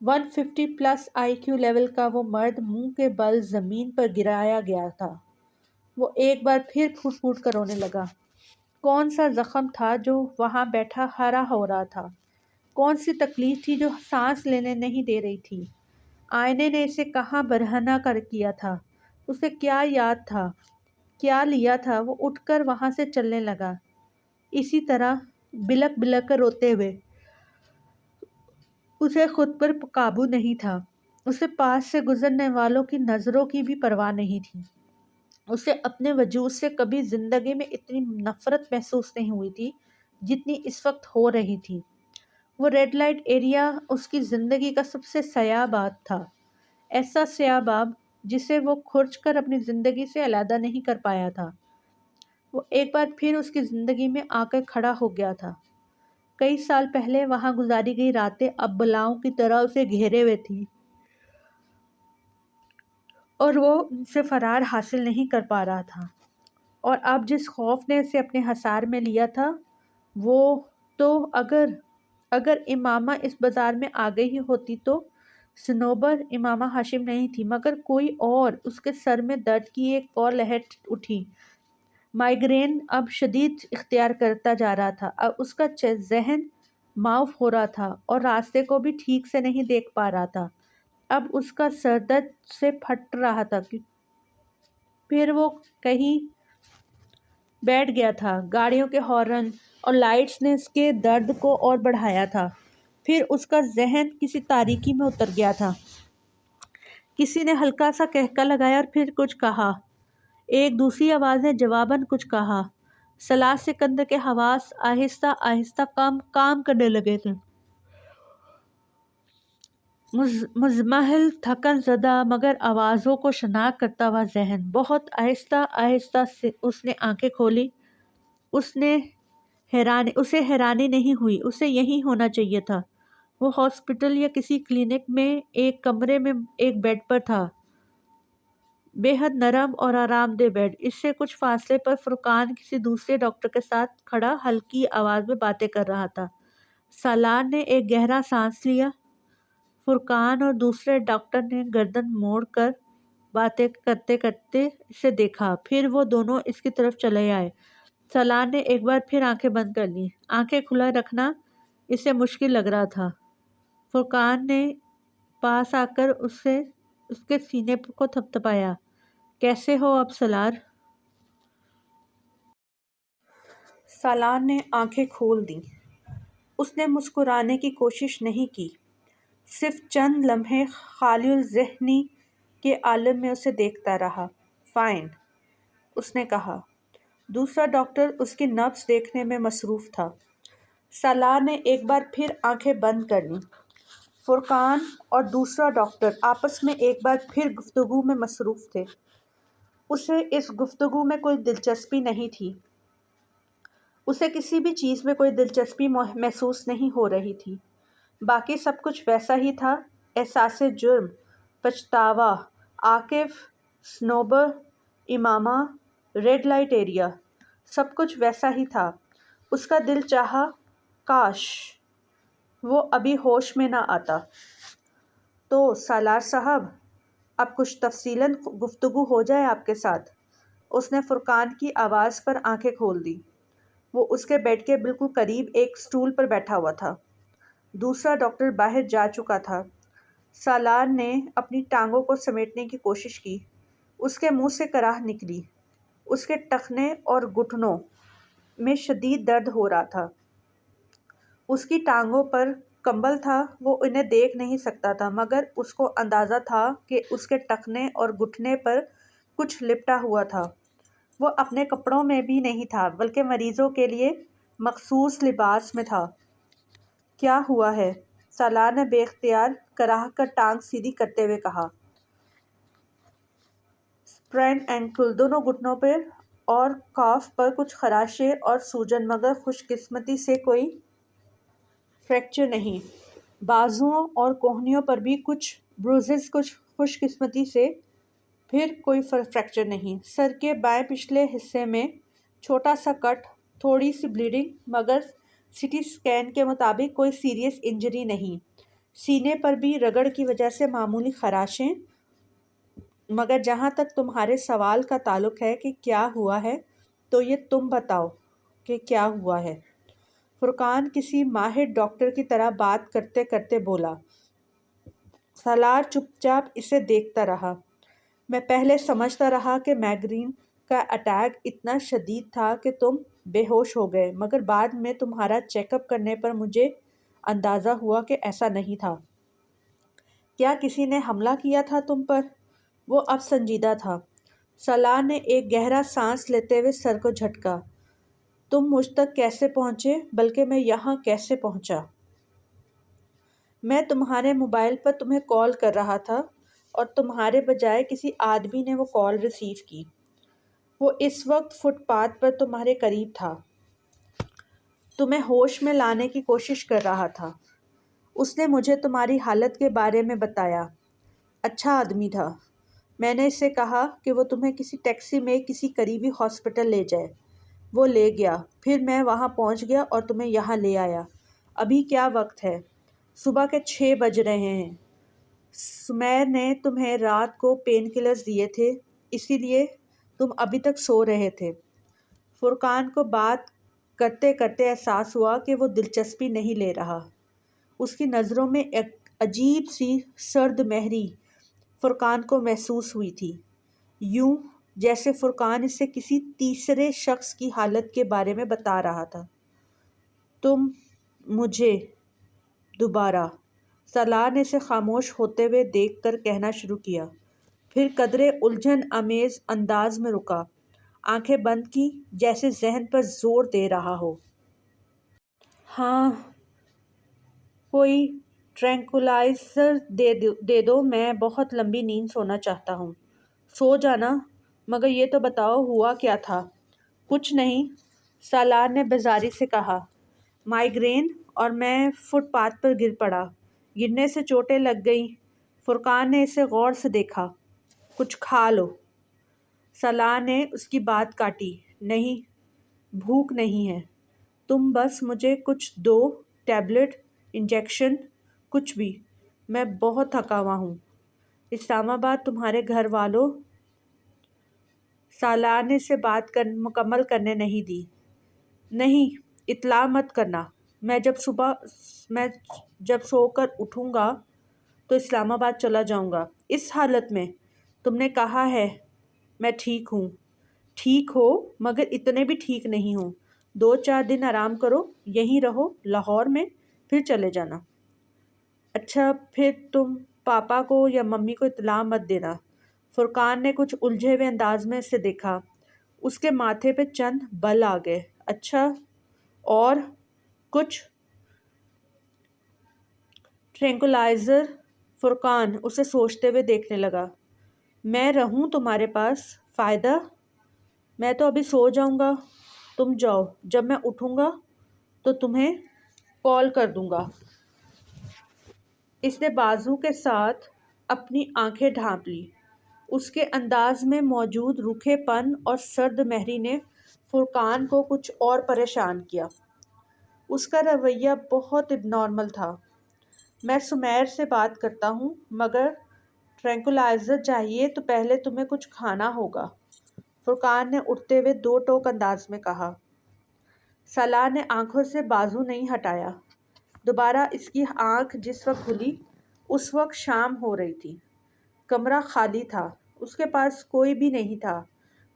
150+ IQ لیول کا وہ مرد منہ کے بل زمین پر گرایا گیا تھا۔ وہ ایک بار پھر پھوٹ پھوٹ کر رونے لگا۔ کون سا زخم تھا جو وہاں بیٹھا ہرا ہو رہا تھا؟ کون سی تکلیف تھی جو سانس لینے نہیں دے رہی تھی؟ آئینے نے اسے کہاں برہنہ کیا تھا؟ اسے کیا یاد تھا، کیا لیا تھا؟ وہ اٹھ کر وہاں سے چلنے لگا، اسی طرح بلک بلک کر روتے ہوئے۔ اسے خود پر قابو نہیں تھا۔ اسے پاس سے گزرنے والوں کی نظروں کی بھی پرواہ نہیں تھی۔ اسے اپنے وجود سے کبھی زندگی میں اتنی نفرت محسوس نہیں ہوئی تھی جتنی اس وقت ہو رہی تھی۔ وہ ریڈ لائٹ ایریا اس کی زندگی کا سب سے سیاہ باب تھا، ایسا سیاہ باب جسے وہ کھرچ کر اپنی زندگی سے علیحدہ نہیں کر پایا تھا۔ وہ ایک بار پھر اس کی زندگی میں آ کر کھڑا ہو گیا تھا۔ کئی سال پہلے وہاں گزاری گئی راتیں اب بلاؤں کی طرح اسے گھیرے ہوئے تھیں، اور وہ ان سے فرار حاصل نہیں کر پا رہا تھا۔ اور اب جس خوف نے اسے اپنے حصار میں لیا تھا، وہ تو اگر امامہ اس بازار میں آ گئی ہوتی تو صنوبر امامہ ہاشم نہیں تھی، مگر کوئی اور۔ اس کے سر میں درد کی ایک اور لہر اٹھی مائیگرین اب شدید اختیار کرتا جا رہا تھا۔ اب اس کا ذہن معاف ہو رہا تھا اور راستے کو بھی ٹھیک سے نہیں دیکھ پا رہا تھا۔ اب اس کا سر درد سے پھٹ رہا تھا۔ پھر وہ کہیں بیٹھ گیا تھا۔ گاڑیوں کے ہارن اور لائٹس نے اس کے درد کو اور بڑھایا تھا۔ پھر اس کا ذہن کسی تاریکی میں اتر گیا تھا۔ کسی نے ہلکا سا قہقہ لگایا اور پھر کچھ کہا۔ ایک دوسری آواز نے جواباً کچھ کہا۔ سالار سکندر کے حواس آہستہ آہستہ کام کرنے لگے تھے۔ مزمحل، تھکن زدہ مگر آوازوں کو شناخت کرتا ہوا ذہن۔ بہت آہستہ آہستہ سے اس نے آنکھیں کھولی۔ اسے حیرانی نہیں ہوئی، اسے یہیں ہونا چاہیے تھا۔ وہ ہاسپٹل یا کسی کلینک میں ایک کمرے میں ایک بیڈ پر تھا، بے حد نرم اور آرام دہ بیڈ۔ اس سے کچھ فاصلے پر فرقان کسی دوسرے ڈاکٹر کے ساتھ کھڑا ہلکی آواز میں باتیں کر رہا تھا۔ سالار نے ایک گہرا سانس لیا۔ فرقان اور دوسرے ڈاکٹر نے گردن موڑ کر باتیں کرتے کرتے اسے دیکھا، پھر وہ دونوں اس کی طرف چلے آئے۔ سالار نے ایک بار پھر آنکھیں بند کر لیں۔ آنکھیں کھلا رکھنا اسے مشکل لگ رہا تھا۔ فرقان نے پاس آ کر اس کے سینے کو تھپتھپایا۔ کیسے ہو اب سالار؟ سالار نے آنکھیں کھول دیں۔ اس نے مسکرانے کی کوشش نہیں کی، صرف چند لمحے خالی الذہنی کے عالم میں اسے دیکھتا رہا۔ فائن، اس نے کہا۔ دوسرا ڈاکٹر اس کی نبض دیکھنے میں مصروف تھا۔ سالار نے ایک بار پھر آنکھیں بند کر لیں۔ فرقان اور دوسرا ڈاکٹر آپس میں ایک بار پھر گفتگو میں مصروف تھے۔ اسے اس گفتگو میں کوئی دلچسپی نہیں تھی۔ اسے کسی بھی چیز میں کوئی دلچسپی محسوس نہیں ہو رہی تھی۔ باقی سب کچھ ویسا ہی تھا۔ احساس جرم، پچھتاوا، عاکف، صنوبر، امامہ، ریڈ لائٹ ایریا، سب کچھ ویسا ہی تھا۔ اس کا دل چاہا کاش وہ ابھی ہوش میں نہ آتا۔ تو سالار صاحب، اب کچھ تفصیلاً گفتگو ہو جائے آپ کے ساتھ۔ اس نے فرقان کی آواز پر آنکھیں کھول دیں۔ وہ اس کے بیڈ کے بالکل قریب ایک سٹول پر بیٹھا ہوا تھا۔ دوسرا ڈاکٹر باہر جا چکا تھا۔ سالار نے اپنی ٹانگوں کو سمیٹنے کی کوشش کی۔ اس کے منہ سے کراہ نکلی۔ اس کے ٹخنے اور گھٹنوں میں شدید درد ہو رہا تھا۔ اس کی ٹانگوں پر کمبل تھا، وہ انہیں دیکھ نہیں سکتا تھا، مگر اس کو اندازہ تھا کہ اس کے ٹخنے اور گھٹنے پر کچھ لپٹا ہوا تھا۔ وہ اپنے کپڑوں میں بھی نہیں تھا، بلکہ مریضوں کے لیے مخصوص لباس میں تھا۔ کیا ہوا ہے؟ سالار نے بے اختیار کراہ کر ٹانگ سیدھی کرتے ہوئے کہا۔ اسپرینڈ اینکل، دونوں گھٹنوں پر اور کاف پر کچھ خراشیں اور سوجن، مگر خوش قسمتی سے کوئی فریکچر نہیں۔ بازوؤں اور کوہنیوں پر بھی کچھ بروزز، کچھ خوش قسمتی سے پھر کوئی فریکچر نہیں۔ سر کے بائیں پچھلے حصے میں چھوٹا سا کٹ، تھوڑی سی بلیڈنگ، مگر سی ٹی اسکین کے مطابق کوئی سیریس انجری نہیں۔ سینے پر بھی رگڑ کی وجہ سے معمولی خراشیں، مگر جہاں تک تمہارے سوال کا تعلق ہے کہ کیا ہوا ہے، تو یہ تم بتاؤ کہ کیا ہوا ہے۔ فرقان کسی ماہر ڈاکٹر کی طرح بات کرتے کرتے بولا۔ سالار چپ چاپ اسے دیکھتا رہا۔ میں پہلے سمجھتا رہا کہ مائیگرین کا اٹیک اتنا شدید تھا کہ تم بے ہوش ہو گئے، مگر بعد میں تمہارا چیک اپ کرنے پر مجھے اندازہ ہوا کہ ایسا نہیں تھا۔ کیا کسی نے حملہ کیا تھا تم پر؟ وہ اب سنجیدہ تھا۔ سالار نے ایک گہرا سانس لیتے ہوئے سر کو جھٹکا۔ تم مجھ تک کیسے پہنچے، بلکہ میں یہاں کیسے پہنچا؟ میں تمہارے موبائل پر تمہیں کال کر رہا تھا اور تمہارے بجائے کسی آدمی نے وہ کال ریسیو کی۔ وہ اس وقت فٹ پاتھ پر تمہارے قریب تھا، تمہیں ہوش میں لانے کی کوشش کر رہا تھا۔ اس نے مجھے تمہاری حالت کے بارے میں بتایا۔ اچھا آدمی تھا۔ میں نے اسے کہا کہ وہ تمہیں کسی ٹیکسی میں کسی قریبی ہاسپٹل لے جائے۔ وہ لے گیا، پھر میں وہاں پہنچ گیا اور تمہیں یہاں لے آیا۔ ابھی کیا وقت ہے؟ صبح کے 6 بج رہے ہیں۔ سمیر نے تمہیں رات کو پین کلرز دیے تھے، اسی لیے تم ابھی تک سو رہے تھے۔ فرقان کو بات کرتے کرتے احساس ہوا کہ وہ دلچسپی نہیں لے رہا۔ اس کی نظروں میں ایک عجیب سی سرد مہری فرقان کو محسوس ہوئی تھی، یوں جیسے فرقان اسے کسی تیسرے شخص کی حالت کے بارے میں بتا رہا تھا۔ تم مجھے دوبارہ، سالار نے اسے خاموش ہوتے ہوئے دیکھ کر کہنا شروع کیا، پھر قدرے الجھن آمیز انداز میں رکا، آنکھیں بند کی جیسے ذہن پر زور دے رہا ہو۔ ہاں، کوئی ٹرینکولائزر دے دو، میں بہت لمبی نیند سونا چاہتا ہوں۔ سو جانا، مگر یہ تو بتاؤ ہوا کیا تھا؟ کچھ نہیں، سالار نے بیزاری سے کہا، مائیگرین اور میں فٹ پاتھ پر گر پڑا، گرنے سے چوٹیں لگ گئیں۔ فرقان نے اسے غور سے دیکھا۔ کچھ کھا لو۔ سالار نے اس کی بات کاٹی، نہیں، بھوک نہیں ہے، تم بس مجھے کچھ دو، ٹیبلٹ، انجیکشن، کچھ بھی، میں بہت تھکا ہوا ہوں۔ اسلام آباد تمہارے گھر والوں؟ سالار نے اسے بات مکمل کرنے نہیں دی۔ نہیں، اطلاع مت کرنا، میں جب سو کر اٹھوں گا تو اسلام آباد چلا جاؤں گا۔ اس حالت میں تم نے کہا ہے میں ٹھیک ہوں۔ ٹھیک ہو، مگر اتنے بھی ٹھیک نہیں ہوں۔ 2-4 دن آرام کرو، یہیں رہو لاہور میں، پھر چلے جانا۔ اچھا، پھر تم پاپا کو یا ممی کو اطلاع مت دینا۔ فرقان نے کچھ الجھے ہوئے انداز میں اسے دیکھا۔ اس کے ماتھے پہ چند بل آ گئے۔ اچھا، اور کچھ؟ ٹرینکولائزر؟ فرقان اسے سوچتے ہوئے دیکھنے لگا۔ میں رہوں تمہارے پاس، فائدہ؟ میں تو ابھی سو جاؤں گا، تم جاؤ، جب میں اٹھوں گا تو تمہیں کال کر دوں گا۔ اس نے بازو کے ساتھ اپنی آنکھیں ڈھانپ لی۔ اس کے انداز میں موجود روکھے پن اور سرد مہری نے فرقان کو کچھ اور پریشان کیا۔ اس کا رویہ بہت اب نارمل تھا۔ میں سمیر سے بات کرتا ہوں، مگر ٹرینکولائزر چاہیے تو پہلے تمہیں کچھ کھانا ہوگا، فرقان نے اٹھتے ہوئے 2 ٹوک انداز میں کہا۔ سالار نے آنکھوں سے بازو نہیں ہٹایا۔ دوبارہ اس کی آنکھ جس وقت کھلی، اس وقت شام ہو رہی تھی۔ کمرہ خالی تھا، اس کے پاس کوئی بھی نہیں تھا۔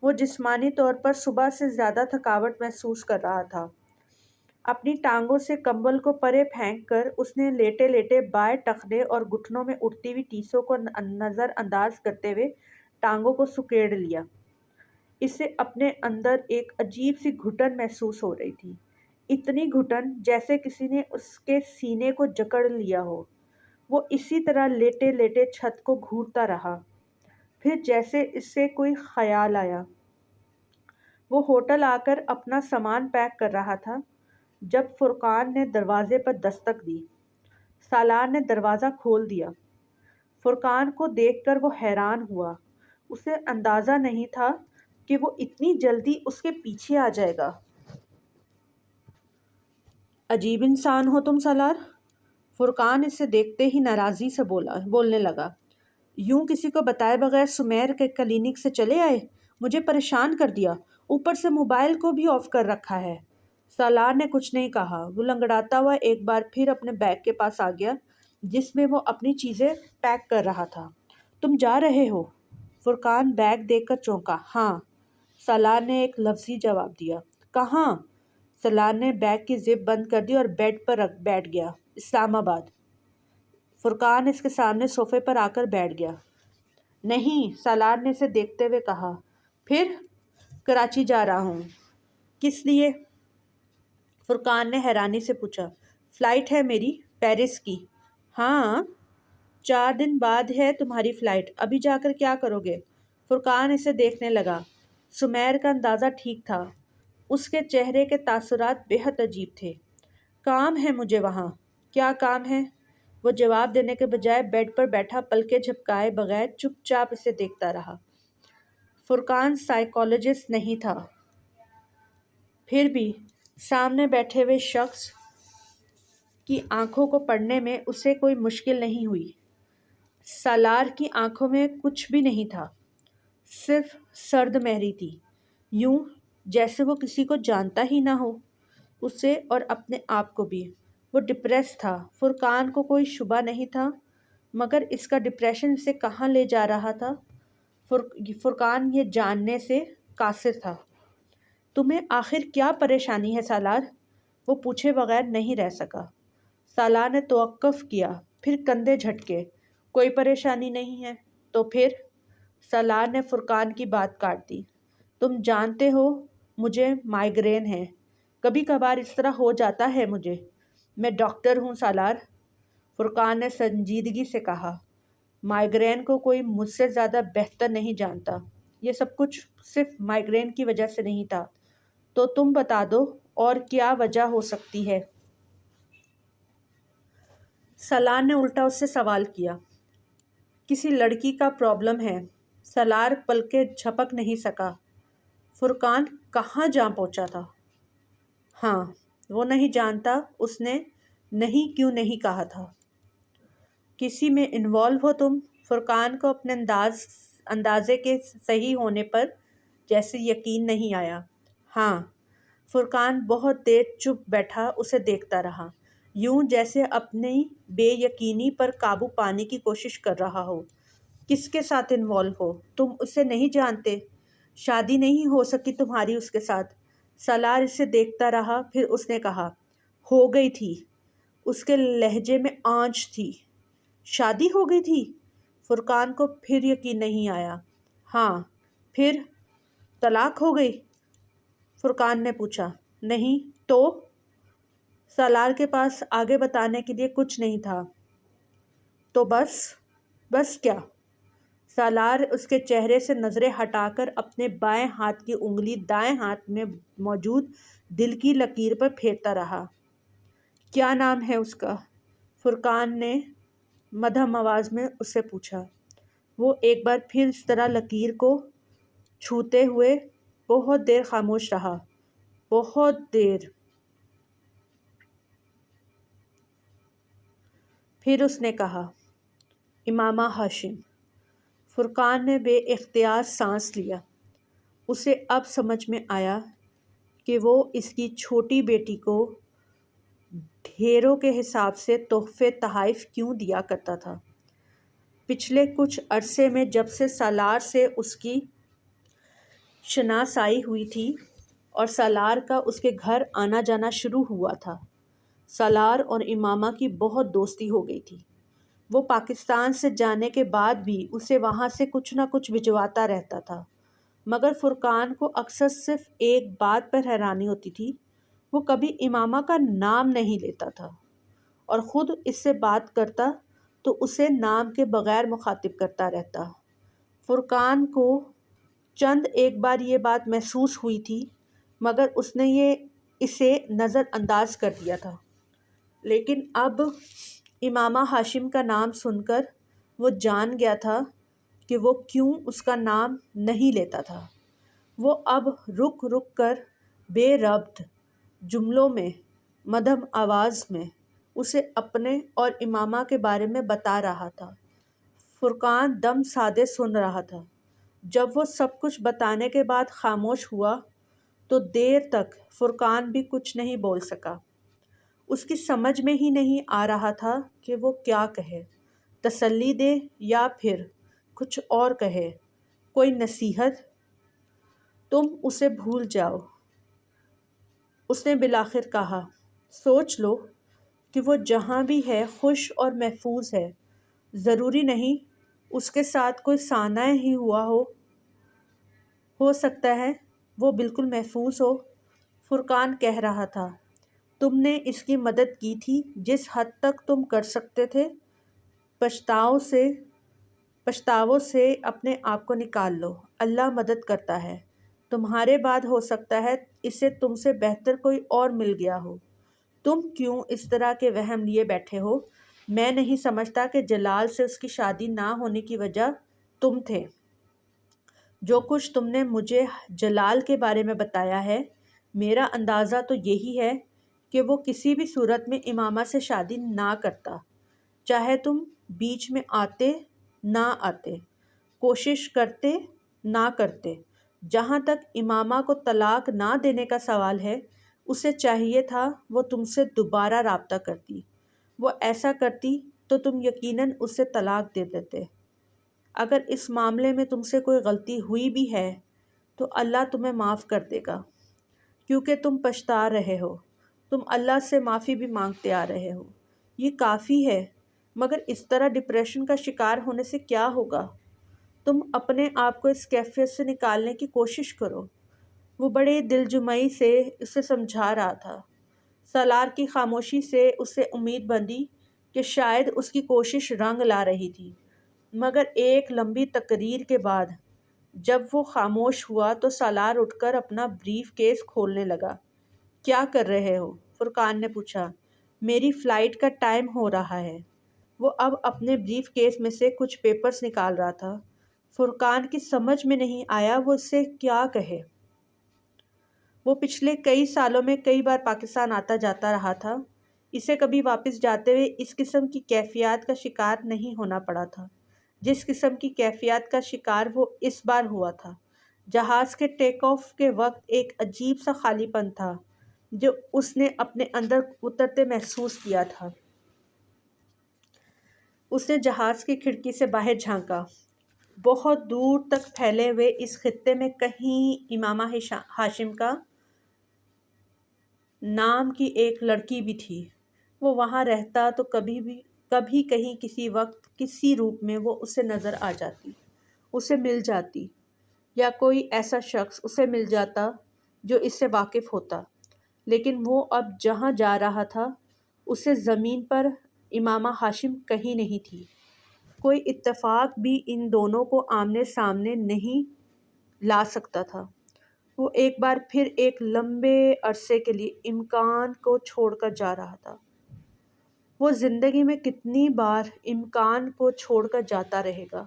وہ جسمانی طور پر صبح سے زیادہ تھکاوٹ محسوس کر رہا تھا۔ اپنی ٹانگوں سے کمبل کو پرے پھینک کر اس نے لیٹے لیٹے بائیں ٹخنے اور گھٹنوں میں اٹھتی ہوئی ٹیسوں کو نظر انداز کرتے ہوئے ٹانگوں کو سکیڑ لیا۔ اسے اپنے اندر ایک عجیب سی گھٹن محسوس ہو رہی تھی، اتنی گھٹن جیسے کسی نے اس کے سینے کو جکڑ لیا ہو۔ وہ اسی طرح لیٹے لیٹے چھت کو گھورتا رہا، پھر جیسے اس سے کوئی خیال آیا۔ وہ ہوٹل آ کر اپنا سامان پیک کر رہا تھا جب فرقان نے دروازے پر دستک دی۔ سالار نے دروازہ کھول دیا۔ فرقان کو دیکھ کر وہ حیران ہوا۔ اسے اندازہ نہیں تھا کہ وہ اتنی جلدی اس کے پیچھے آ جائے گا۔ عجیب انسان ہو تم سالار، فرقان اسے دیکھتے ہی ناراضی سے بولنے لگا۔ یوں کسی کو بتائے بغیر سمیر کے کلینک سے چلے آئے، مجھے پریشان کر دیا، اوپر سے موبائل کو بھی آف کر رکھا ہے۔ سالار نے کچھ نہیں کہا۔ وہ لنگڑاتا ہوا ایک بار پھر اپنے بیگ کے پاس آ گیا جس میں وہ اپنی چیزیں پیک کر رہا تھا۔ تم جا رہے ہو؟ فرقان بیگ دیکھ کر چونکا۔ ہاں، سالار نے ایک لفظی جواب دیا۔ کہاں؟ سالار نے بیگ کی زپ بند کر دی اور بیڈ پر بیٹھ گیا۔ اسلام آباد۔ فرقان اس کے سامنے صوفے پر آ کر بیٹھ گیا۔ نہیں، سالار نے اسے دیکھتے ہوئے کہا۔ پھر؟ کراچی جا رہا ہوں۔ کس لیے؟ فرقان نے حیرانی سے پوچھا۔ فلائٹ ہے میری، پیرس کی۔ ہاں، 4 دن بعد ہے تمہاری فلائٹ، ابھی جا کر کیا کرو گے؟ فرقان اسے دیکھنے لگا۔ سمیر کا اندازہ ٹھیک تھا، اس کے چہرے کے تاثرات بے حد عجیب تھے۔ کام ہے مجھے وہاں۔ کیا کام ہے؟ وہ جواب دینے کے بجائے بیڈ پر بیٹھا پلکیں جھپکائے بغیر چپ چاپ اسے دیکھتا رہا۔ فرقان سائیکالوجسٹ نہیں تھا، پھر بھی سامنے بیٹھے ہوئے شخص کی آنکھوں کو پڑھنے میں اسے کوئی مشکل نہیں ہوئی۔ سالار کی آنکھوں میں کچھ بھی نہیں تھا، صرف سرد مہری تھی، یوں جیسے وہ کسی کو جانتا ہی نہ ہو، اسے اور اپنے آپ کو بھی۔ وہ ڈپریس تھا، فرقان کو کوئی شبہ نہیں تھا، مگر اس کا ڈپریشن اسے کہاں لے جا رہا تھا، فرقان یہ جاننے سے قاصر تھا۔ تمہیں آخر کیا پریشانی ہے سالار؟ وہ پوچھے بغیر نہیں رہ سکا۔ سالار نے توقف کیا، پھر کندھے جھٹکے۔ کوئی پریشانی نہیں ہے تو پھر؟ سالار نے فرقان کی بات کاٹ دی۔ تم جانتے ہو مجھے مائیگرین ہے، کبھی کبھار اس طرح ہو جاتا ہے مجھے۔ میں ڈاکٹر ہوں سالار، فرقان نے سنجیدگی سے کہا۔ مائیگرین کو کوئی مجھ سے زیادہ بہتر نہیں جانتا۔ یہ سب کچھ صرف مائیگرین کی وجہ سے نہیں تھا، تو تم بتا دو اور کیا وجہ ہو سکتی ہے؟ سالار نے الٹا اس سے سوال کیا۔ کسی لڑکی کا پرابلم ہے۔ سالار پلکیں جھپک نہیں سکا۔ فرقان کہاں جا پہنچا تھا؟ ہاں، وہ نہیں جانتا، اس نے نہیں کیوں نہیں کہا تھا۔ کسی میں انوالو ہو تم؟ فرقان کو اپنے اندازے کے صحیح ہونے پر جیسے یقین نہیں آیا۔ ہاں۔ فرقان بہت دیر چپ بیٹھا اسے دیکھتا رہا، یوں جیسے اپنی بے یقینی پر قابو پانے کی کوشش کر رہا ہو۔ کس کے ساتھ انوالو ہو؟ تم اسے نہیں جانتے؟ شادی نہیں ہو سکی تمہاری اس کے ساتھ؟ سالار اسے دیکھتا رہا، پھر اس نے کہا، ہو گئی تھی۔ اس کے لہجے میں آنچ تھی۔ شادی ہو گئی تھی؟ فرقان کو پھر یقین نہیں آیا۔ ہاں۔ پھر طلاق ہو گئی؟ فرقان نے پوچھا۔ نہیں تو؟ سالار کے پاس آگے بتانے کے لیے کچھ نہیں تھا۔ تو بس؟ بس کیا؟ سالار اس کے چہرے سے نظریں ہٹا کر اپنے بائیں ہاتھ کی انگلی دائیں ہاتھ میں موجود دل کی لکیر پر پھیرتا رہا۔ کیا نام ہے اس کا؟ فرقان نے مدھم آواز میں اس سے پوچھا۔ وہ ایک بار پھر اس طرح لکیر کو چھوتے ہوئے بہت دیر خاموش رہا، بہت دیر۔ پھر اس نے کہا، امامہ ہاشم۔ فرقان نے بے اختیار سانس لیا۔ اسے اب سمجھ میں آیا کہ وہ اس کی چھوٹی بیٹی کو ڈھیروں کے حساب سے تحفے تحائف کیوں دیا کرتا تھا۔ پچھلے کچھ عرصے میں جب سے سالار سے اس کی شناسائی ہوئی تھی اور سالار کا اس کے گھر آنا جانا شروع ہوا تھا، سالار اور امامہ کی بہت دوستی ہو گئی تھی۔ وہ پاکستان سے جانے کے بعد بھی اسے وہاں سے کچھ نہ کچھ بھجواتا رہتا تھا، مگر فرقان کو اکثر صرف ایک بات پر حیرانی ہوتی تھی، وہ کبھی امامہ کا نام نہیں لیتا تھا، اور خود اس سے بات کرتا تو اسے نام کے بغیر مخاطب کرتا رہتا۔ فرقان کو چند ایک بار یہ بات محسوس ہوئی تھی، مگر اس نے اسے نظر انداز کر دیا تھا، لیکن اب امامہ ہاشم کا نام سن کر وہ جان گیا تھا کہ وہ کیوں اس کا نام نہیں لیتا تھا۔ وہ اب رک رک کر بے ربط جملوں میں مدھم آواز میں اسے اپنے اور امامہ کے بارے میں بتا رہا تھا۔ فرقان دم سادے سن رہا تھا۔ جب وہ سب کچھ بتانے کے بعد خاموش ہوا تو دیر تک فرقان بھی کچھ نہیں بول سکا۔ اس کی سمجھ میں ہی نہیں آ رہا تھا کہ وہ کیا کہے، تسلی دے یا پھر کچھ اور کہے، کوئی نصیحت۔ تم اسے بھول جاؤ، اس نے بالآخر کہا۔ سوچ لو کہ وہ جہاں بھی ہے خوش اور محفوظ ہے۔ ضروری نہیں اس کے ساتھ کوئی سانحہ ہی ہوا ہو سکتا ہے وہ بالکل محفوظ ہو۔ فرقان کہہ رہا تھا، تم نے اس کی مدد کی تھی جس حد تک تم کر سکتے تھے۔ پچھتاووں سے اپنے آپ کو نکال لو، اللہ مدد کرتا ہے۔ تمہارے بعد ہو سکتا ہے اسے تم سے بہتر کوئی اور مل گیا ہو۔ تم کیوں اس طرح کے وہم لیے بیٹھے ہو؟ میں نہیں سمجھتا کہ جلال سے اس کی شادی نہ ہونے کی وجہ تم تھے۔ جو کچھ تم نے مجھے جلال کے بارے میں بتایا ہے، میرا اندازہ تو یہی ہے کہ وہ کسی بھی صورت میں امامہ سے شادی نہ کرتا، چاہے تم بیچ میں آتے نہ آتے، کوشش کرتے نہ کرتے۔ جہاں تک امامہ کو طلاق نہ دینے کا سوال ہے، اسے چاہیے تھا وہ تم سے دوبارہ رابطہ کرتی۔ وہ ایسا کرتی تو تم یقیناً اسے طلاق دے دیتے۔ اگر اس معاملے میں تم سے کوئی غلطی ہوئی بھی ہے تو اللہ تمہیں معاف کر دے گا، کیونکہ تم پچھتا رہے ہو، تم اللہ سے معافی بھی مانگتے آ رہے ہو۔ یہ کافی ہے، مگر اس طرح ڈپریشن کا شکار ہونے سے کیا ہوگا؟ تم اپنے آپ کو اس کیفیت سے نکالنے کی کوشش کرو۔ وہ بڑے دلجمعی سے اسے سمجھا رہا تھا۔ سالار کی خاموشی سے اسے امید بندھی کہ شاید اس کی کوشش رنگ لا رہی تھی، مگر ایک لمبی تقریر کے بعد جب وہ خاموش ہوا تو سالار اٹھ کر اپنا بریف کیس کھولنے لگا۔ کیا کر رہے ہو؟ فرقان نے پوچھا۔ میری فلائٹ کا ٹائم ہو رہا ہے۔ وہ اب اپنے بریف کیس میں سے کچھ پیپرز نکال رہا تھا۔ فرقان کی سمجھ میں نہیں آیا وہ اس سے کیا کہے۔ وہ پچھلے کئی سالوں میں کئی بار پاکستان آتا جاتا رہا تھا، اسے کبھی واپس جاتے ہوئے اس قسم کی کیفیات کا شکار نہیں ہونا پڑا تھا جس قسم کی کیفیات کا شکار وہ اس بار ہوا تھا۔ جہاز کے ٹیک آف کے وقت ایک عجیب سا خالی پن تھا جو اس نے اپنے اندر اترتے محسوس کیا تھا۔ اس نے جہاز کی کھڑکی سے باہر جھانکا۔ بہت دور تک پھیلے ہوئے اس خطے میں کہیں امامہ ہاشم کا نام کی ایک لڑکی بھی تھی۔ وہ وہاں رہتا تو کبھی کہیں کسی وقت کسی روپ میں وہ اسے نظر آ جاتی، اسے مل جاتی، یا کوئی ایسا شخص اسے مل جاتا جو اس سے واقف ہوتا۔ لیکن وہ اب جہاں جا رہا تھا اسے زمین پر امامہ ہاشم کہیں نہیں تھی۔ کوئی اتفاق بھی ان دونوں کو آمنے سامنے نہیں لا سکتا تھا۔ وہ ایک بار پھر ایک لمبے عرصے کے لیے امکان کو چھوڑ کر جا رہا تھا۔ وہ زندگی میں کتنی بار امکان کو چھوڑ کر جاتا رہے گا؟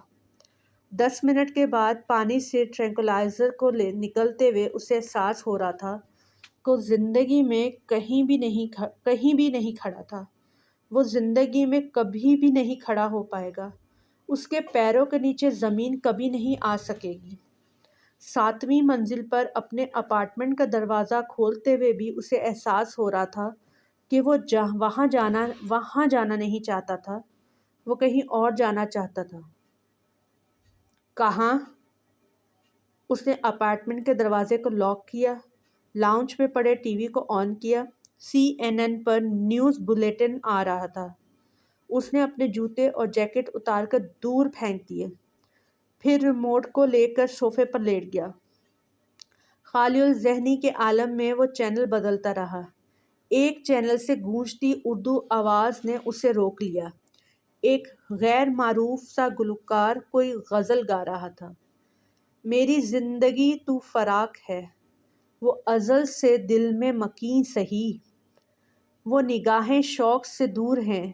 10 منٹ کے بعد پانی سے ٹرینکولائزر کو نکلتے ہوئے اسے احساس ہو رہا تھا کہ زندگی میں کہیں بھی نہیں کھڑا تھا۔ وہ زندگی میں کبھی بھی نہیں کھڑا ہو پائے گا۔ اس کے پیروں کے نیچے زمین کبھی نہیں آ سکے گی۔ 7ویں منزل پر اپنے اپارٹمنٹ کا دروازہ کھولتے ہوئے بھی اسے احساس ہو رہا تھا کہ وہ وہاں جانا نہیں چاہتا تھا، وہ کہیں اور جانا چاہتا تھا۔ کہاں؟ اس نے اپارٹمنٹ کے دروازے کو لاک کیا، لاؤنج میں پڑے ٹی وی کو آن کیا۔ CNN پر نیوز بلیٹن آ رہا تھا۔ اس نے اپنے جوتے اور جیکٹ اتار کر دور پھینک دیے، پھر ریموٹ کو لے کر صوفے پر لیٹ گیا۔ خالی الذہنی کے عالم میں وہ چینل بدلتا رہا۔ ایک چینل سے گونجتی اردو آواز نے اسے روک لیا۔ ایک غیر معروف سا گلوکار کوئی غزل گا رہا تھا۔ میری زندگی تو فراق ہے، وہ ازل سے دل میں مکیں سہی، وہ نگاہیں شوق سے دور ہیں،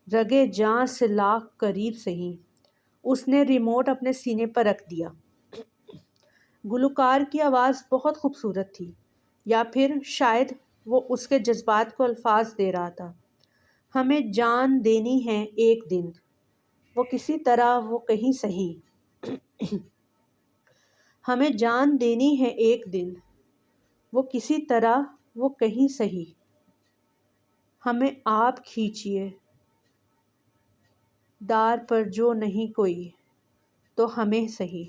رگے جاں سے لاکھ قریب سہی۔ اس نے ریموٹ اپنے سینے پر رکھ دیا۔ گلوکار کی آواز بہت خوبصورت تھی، یا پھر شاید وہ اس کے جذبات کو الفاظ دے رہا تھا۔ ہمیں جان دینی ہے ایک دن، وہ کسی طرح وہ کہیں سہی۔ ہمیں جان دینی ہے ایک دن، وہ کسی طرح وہ کہیں سہی۔ ہمیں آپ کھینچیے دار پر جو نہیں کوئی، تو ہمیں سہی۔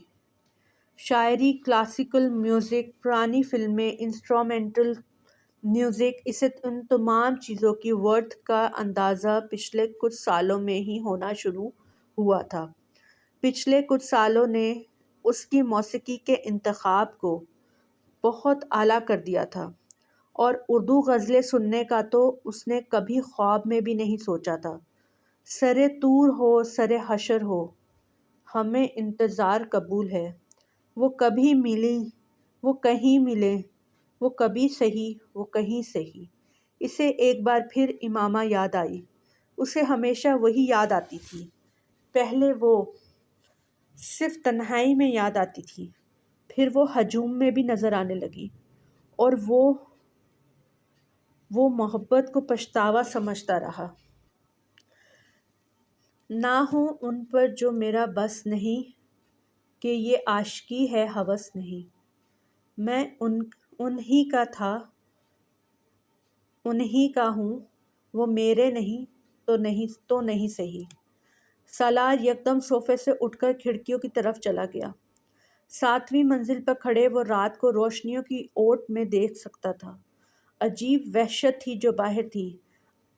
شاعری، کلاسیکل میوزک، پرانی فلمیں، انسٹرومنٹل میوزک، اسے ان تمام چیزوں کی ورتھ کا اندازہ پچھلے کچھ سالوں میں ہی ہونا شروع ہوا تھا۔ پچھلے کچھ سالوں نے اس کی موسیقی کے انتخاب کو بہت اعلیٰ کر دیا تھا، اور اردو غزلیں سننے کا تو اس نے کبھی خواب میں بھی نہیں سوچا تھا۔ سرِ طور ہو سرِ حشر ہو، ہمیں انتظار قبول ہے، وہ کبھی ملیں وہ کہیں ملیں، وہ کبھی سہی وہ کہیں سہی۔ اسے ایک بار پھر امامہ یاد آئی۔ اسے ہمیشہ وہی یاد آتی تھی۔ پہلے وہ صرف تنہائی میں یاد آتی تھی، پھر وہ ہجوم میں بھی نظر آنے لگی، اور وہ محبت کو پچھتاوا سمجھتا رہا۔ نہ ہوں ان پر جو میرا بس نہیں، کہ یہ عاشقی ہے ہوس نہیں۔ میں انہی کا تھا، انہی کا ہوں، وہ میرے نہیں تو نہیں صحیح۔ سالار یکدم صوفے سے اٹھ کر کھڑکیوں کی طرف چلا گیا۔ 7ویں منزل پر کھڑے وہ رات کو روشنیوں کی اوٹ میں دیکھ سکتا تھا۔ عجیب وحشت تھی جو باہر تھی،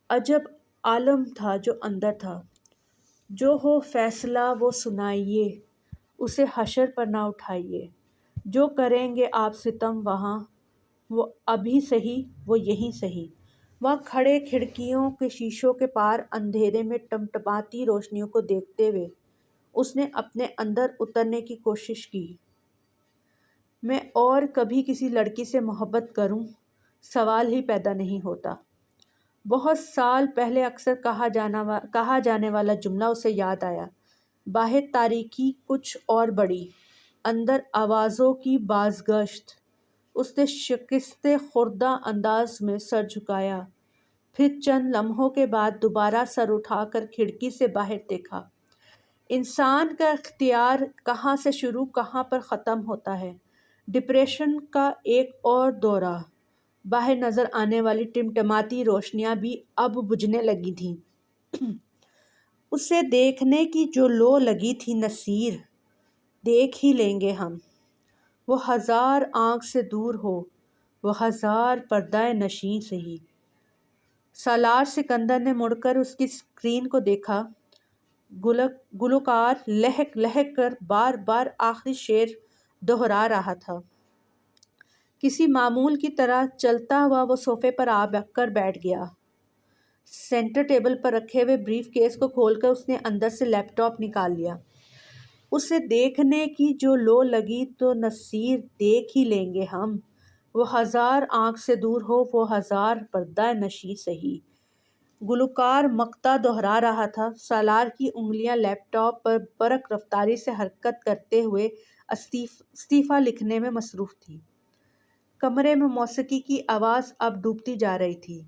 عجب عالم تھا جو اندر تھا۔ جو ہو فیصلہ وہ سنائیے، اسے حشر پر نہ اٹھائیے۔ جو کریں گے آپ ستم وہاں، وہ ابھی سہی، وہ یہیں سہی۔ وہاں کھڑے کھڑکیوں کے شیشوں کے پار اندھیرے میں ٹمٹماتی روشنیوں کو دیکھتے ہوئے اس نے اپنے اندر اترنے کی کوشش کی۔ میں اور کبھی کسی لڑکی سے محبت کروں، سوال ہی پیدا نہیں ہوتا۔ بہت سال پہلے اکثر کہا جانے والا جملہ اسے یاد آیا۔ باہر تاریکی کچھ اور بڑی، اندر آوازوں کی بازگشت۔ اس نے شکستہ خوردہ انداز میں سر جھکایا، پھر چند لمحوں کے بعد دوبارہ سر اٹھا کر کھڑکی سے باہر دیکھا۔ انسان کا اختیار کہاں سے شروع کہاں پر ختم ہوتا ہے۔ ڈپریشن کا ایک اور دورہ۔ باہر نظر آنے والی ٹمٹماتی روشنیاں بھی اب بجھنے لگی تھیں۔ اسے دیکھنے کی جو لو لگی تھی نصیر، دیکھ ہی لیں گے ہم، وہ ہزار آنکھ سے دور ہو، وہ ہزار پردہ نشیں سہی۔ سالار سکندر نے مڑ کر اس کی اسکرین کو دیکھا۔ گلوکار لہک لہک کر بار بار آخری شعر دہرا رہا تھا۔ کسی معمول کی طرح چلتا ہوا وہ صوفے پر آ کر بیٹھ گیا۔ سینٹر ٹیبل پر رکھے ہوئے بریف کیس کو کھول کر اس نے اندر سے لیپ ٹاپ نکال لیا۔ اسے دیکھنے کی جو لو لگی تو نصیر، دیکھ ہی لیں گے ہم، وہ ہزار آنکھ سے دور ہو، وہ ہزار پردہ نشیں سہی۔ گلوکار مقطع دہرا رہا تھا۔ سالار کی انگلیاں لیپ ٹاپ پر برق رفتاری سے حرکت کرتے ہوئے استعفیٰ لکھنے میں مصروف تھی۔ کمرے میں موسیقی کی آواز اب ڈوبتی جا رہی تھی۔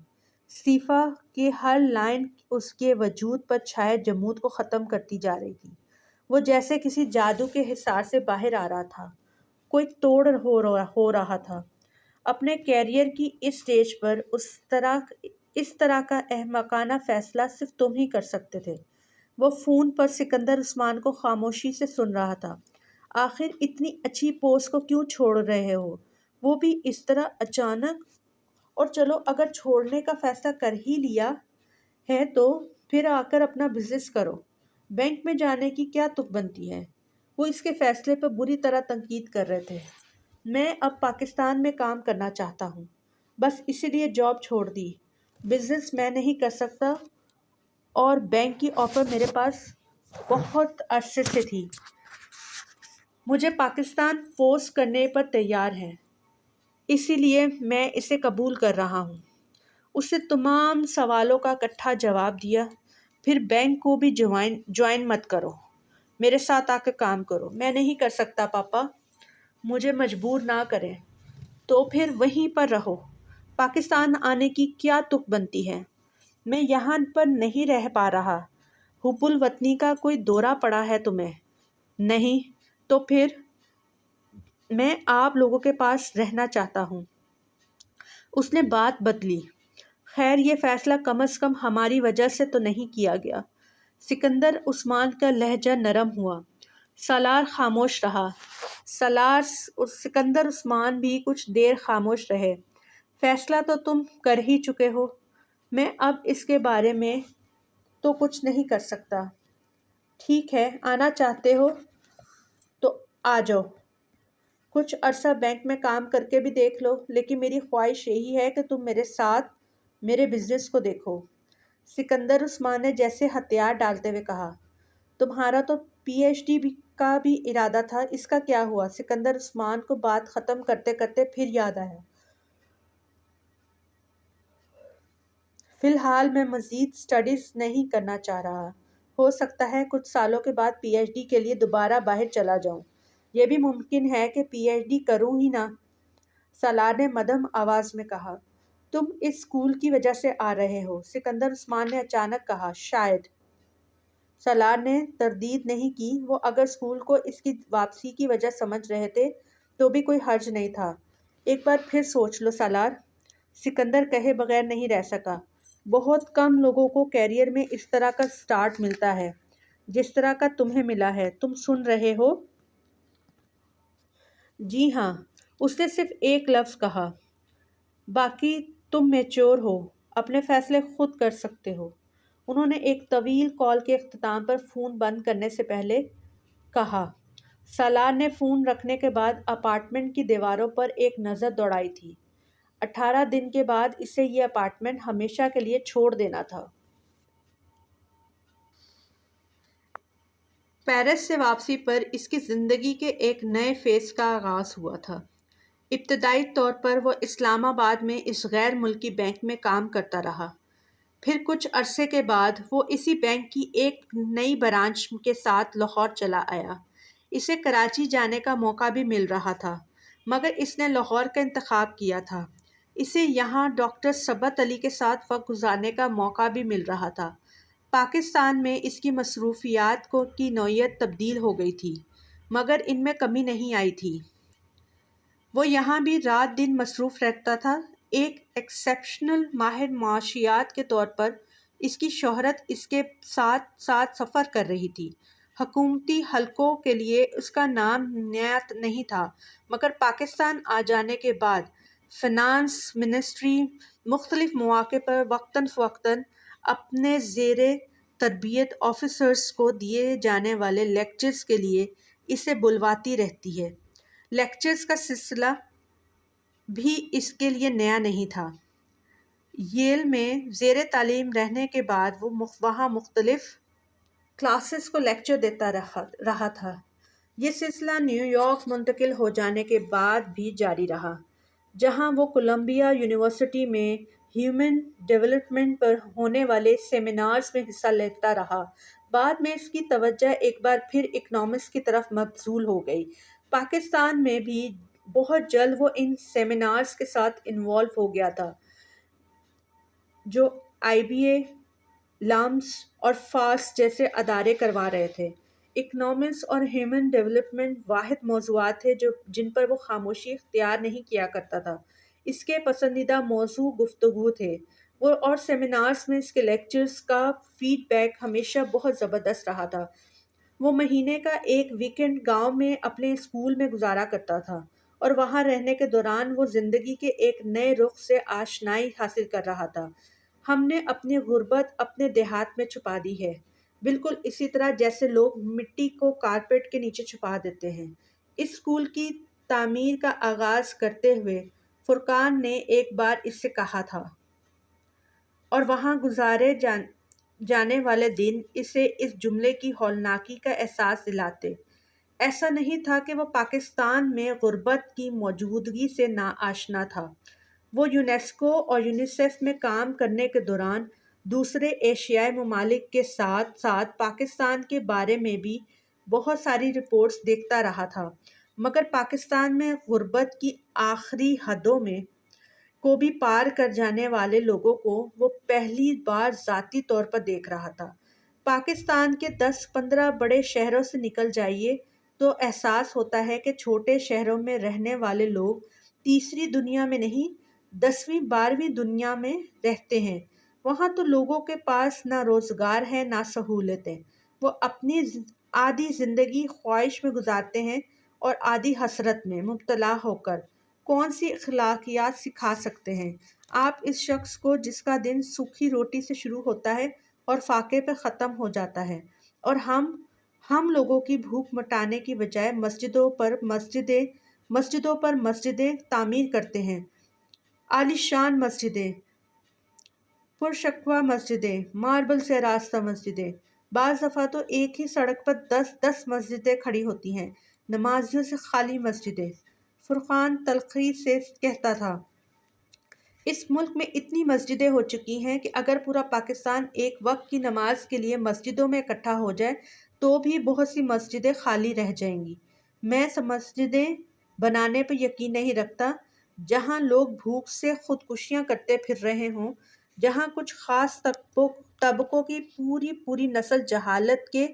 استعفیٰ کی ہر لائن اس کے وجود پر چھائے جمود کو ختم کرتی جا رہی تھی۔ وہ جیسے کسی جادو کے حصار سے باہر آ رہا تھا، کوئی توڑ ہو رہا تھا۔ اپنے کیریئر کی اس سٹیج پر اس طرح کا احمقانہ فیصلہ صرف تم ہی کر سکتے تھے۔ وہ فون پر سکندر عثمان کو خاموشی سے سن رہا تھا۔ آخر اتنی اچھی پوسٹ کو کیوں چھوڑ رہے ہو، وہ بھی اس طرح اچانک؟ اور چلو اگر چھوڑنے کا فیصلہ کر ہی لیا ہے تو پھر آ کر اپنا بزنس کرو، بینک میں جانے کی کیا تک بنتی ہے؟ وہ اس کے فیصلے پر بری طرح تنقید کر رہے تھے۔ میں اب پاکستان میں کام کرنا چاہتا ہوں، بس اسی لیے جاب چھوڑ دی۔ بزنس میں نہیں کر سکتا اور بینک کی آفر میرے پاس بہت عرصے سے تھی۔ مجھے پاکستان پوسٹ کرنے پر تیار ہے، اسی لیے میں اسے قبول کر رہا ہوں۔ اس نے تمام سوالوں کا اکٹھا جواب دیا۔ پھر بینک کو بھی جوائن مت کرو، میرے ساتھ آ کے کام کرو۔ میں نہیں کر سکتا پاپا، مجھے مجبور نہ کریں۔ تو پھر وہیں پر رہو، پاکستان آنے کی کیا تک بنتی ہے؟ میں یہاں پر نہیں رہ پا رہا۔ حب الوطنی کا کوئی دورہ پڑا ہے تمہیں؟ نہیں تو پھر میں آپ لوگوں کے پاس رہنا چاہتا ہوں۔ اس نے بات بدلی۔ خیر یہ فیصلہ کم از کم ہماری وجہ سے تو نہیں کیا گیا۔ سکندر عثمان کا لہجہ نرم ہوا۔ سالار خاموش رہا۔ سکندر عثمان بھی کچھ دیر خاموش رہے۔ فیصلہ تو تم کر ہی چکے ہو، میں اب اس کے بارے میں تو کچھ نہیں کر سکتا۔ ٹھیک ہے، آنا چاہتے ہو تو آ جاؤ، کچھ عرصہ بینک میں کام کر کے بھی دیکھ لو، لیکن میری خواہش یہی ہے کہ تم میرے ساتھ میرے بزنس کو دیکھو۔ سکندر عثمان نے جیسے ہتھیار ڈالتے ہوئے کہا۔ تمہارا تو پی ایچ ڈی کا بھی ارادہ تھا، اس کا کیا ہوا؟ سکندر عثمان کو بات ختم کرتے کرتے پھر یاد آیا۔ فی الحال میں مزید سٹڈیز نہیں کرنا چاہ رہا، ہو سکتا ہے کچھ سالوں کے بعد پی ایچ ڈی کے لیے دوبارہ باہر چلا جاؤں۔ یہ بھی ممکن ہے کہ پی ایچ ڈی کروں ہی نہ، سالار نے مدھم آواز میں کہا۔ تم اس اسکول کی وجہ سے آ رہے ہو؟ سکندر عثمان نے اچانک کہا۔ شاید۔ سالار نے تردید نہیں کی۔ وہ اگر اسکول کو اس کی واپسی کی وجہ سمجھ رہے تھے تو بھی کوئی حرج نہیں تھا۔ ایک بار پھر سوچ لو سالار، سکندر کہے بغیر نہیں رہ سکا۔ بہت کم لوگوں کو کیریئر میں اس طرح کا سٹارٹ ملتا ہے جس طرح کا تمہیں ملا ہے۔ تم سن رہے ہو؟ جی ہاں، اس نے صرف ایک لفظ کہا، باقی تم میچور ہو، اپنے فیصلے خود کر سکتے ہو۔ انہوں نے ایک طویل کال کے اختتام پر فون بند کرنے سے پہلے کہا۔ سالار نے فون رکھنے کے بعد اپارٹمنٹ کی دیواروں پر ایک نظر دوڑائی تھی۔ 18 دن کے بعد اسے یہ اپارٹمنٹ ہمیشہ کے لیے چھوڑ دینا تھا۔ پیرس سے واپسی پر اس کی زندگی کے ایک نئے فیز کا آغاز ہوا تھا۔ ابتدائی طور پر وہ اسلام آباد میں اس غیر ملکی بینک میں کام کرتا رہا۔ پھر کچھ عرصے کے بعد وہ اسی بینک کی ایک نئی برانچ کے ساتھ لاہور چلا آیا۔ اسے کراچی جانے کا موقع بھی مل رہا تھا، مگر اس نے لاہور کا انتخاب کیا تھا۔ اسے یہاں ڈاکٹر ثبت علی کے ساتھ وقت گزارنے کا موقع بھی مل رہا تھا۔ پاکستان میں اس کی مصروفیات کی نوعیت تبدیل ہو گئی تھی، مگر ان میں کمی نہیں آئی تھی۔ وہ یہاں بھی رات دن مصروف رہتا تھا۔ ایک ایکسیپشنل ماہر معاشیات کے طور پر اس کی شہرت اس کے ساتھ ساتھ سفر کر رہی تھی۔ حکومتی حلقوں کے لیے اس کا نام نیا نہیں تھا، مگر پاکستان آ جانے کے بعد فنانس منسٹری مختلف مواقع پر وقتاً فوقتاً اپنے زیر تربیت آفیسرز کو دیے جانے والے لیکچرز کے لیے اسے بلواتی رہتی ہے۔ لیکچرز کا سلسلہ بھی اس کے لیے نیا نہیں تھا۔ ییل میں زیر تعلیم رہنے کے بعد وہ وہاں مختلف کلاسز کو لیکچر دیتا رہا تھا۔ یہ سلسلہ نیو یارک منتقل ہو جانے کے بعد بھی جاری رہا، جہاں وہ کولمبیا یونیورسٹی میں ہیومن ڈیولپمنٹ پر ہونے والے سیمینارز میں حصہ لیتا رہا۔ بعد میں اس کی توجہ ایک بار پھر اکنامکس کی طرف مبذول ہو گئی۔ پاکستان میں بھی بہت جلد وہ ان سیمینارز کے ساتھ انوالو ہو گیا تھا جو IBA، لمس اور فاسٹ جیسے ادارے کروا رہے تھے۔ اکنامکس اور ہیومن ڈیولپمنٹ واحد موضوعات تھے جن پر وہ خاموشی اختیار نہیں کیا کرتا تھا۔ اس کے پسندیدہ موضوع گفتگو تھے اور سیمینارز میں اس کے لیکچرز کا فیڈ بیک ہمیشہ بہت زبردست رہا تھا۔ وہ مہینے کا ایک ویکینڈ گاؤں میں اپنے اسکول میں گزارا کرتا تھا، اور وہاں رہنے کے دوران وہ زندگی کے ایک نئے رخ سے آشنائی حاصل کر رہا تھا۔ ہم نے اپنی غربت اپنے دیہات میں چھپا دی ہے، بالکل اسی طرح جیسے لوگ مٹی کو کارپیٹ کے نیچے چھپا دیتے ہیں۔ اس اسکول کی تعمیر کا آغاز کرتے ہوئے فرقان نے ایک بار اس سے کہا تھا، اور وہاں گزارے جانے والے دن اسے اس جملے کی ہولناکی کا احساس دلاتے۔ ایسا نہیں تھا کہ وہ پاکستان میں غربت کی موجودگی سے ناآشنا تھا۔ وہ یونیسکو اور یونیسیف میں کام کرنے کے دوران دوسرے ایشیائی ممالک کے ساتھ ساتھ پاکستان کے بارے میں بھی بہت ساری رپورٹس دیکھتا رہا تھا، مگر پاکستان میں غربت کی آخری حدوں میں کو بھی پار کر جانے والے لوگوں کو وہ پہلی بار ذاتی طور پر دیکھ رہا تھا۔ پاکستان کے 10-15 بڑے شہروں سے نکل جائیے تو احساس ہوتا ہے کہ چھوٹے شہروں میں رہنے والے لوگ تیسری دنیا میں نہیں، 10ویں-12ویں دنیا میں رہتے ہیں۔ وہاں تو لوگوں کے پاس نہ روزگار ہے نہ سہولتیں۔ وہ اپنی آدھی زندگی خواہش میں گزارتے ہیں اور آدھی حسرت میں مبتلا ہو کر کون سی اخلاقیات سکھا سکتے ہیں آپ اس شخص کو جس کا دن سوکھی روٹی سے شروع ہوتا ہے اور فاقے پہ ختم ہو جاتا ہے، اور ہم لوگوں کی بھوک مٹانے کی بجائے مسجدوں پر مسجدیں تعمیر کرتے ہیں، عالیشان مسجدیں، پرشکوہ مسجدیں، ماربل سے آراستہ مسجدیں۔ بعض دفعہ تو ایک ہی سڑک پر 10 مسجدیں کھڑی ہوتی ہیں، نمازیوں سے خالی مسجدیں۔ فرقان تلخی سے کہتا تھا، اس ملک میں اتنی مسجدیں ہو چکی ہیں کہ اگر پورا پاکستان ایک وقت کی نماز کے لیے مسجدوں میں اکٹھا ہو جائے تو بھی بہت سی مسجدیں خالی رہ جائیں گی۔ میں مسجدیں بنانے پر یقین نہیں رکھتا جہاں لوگ بھوک سے خودکشیاں کرتے پھر رہے ہوں، جہاں کچھ خاص طبقوں کی پوری نسل جہالت کے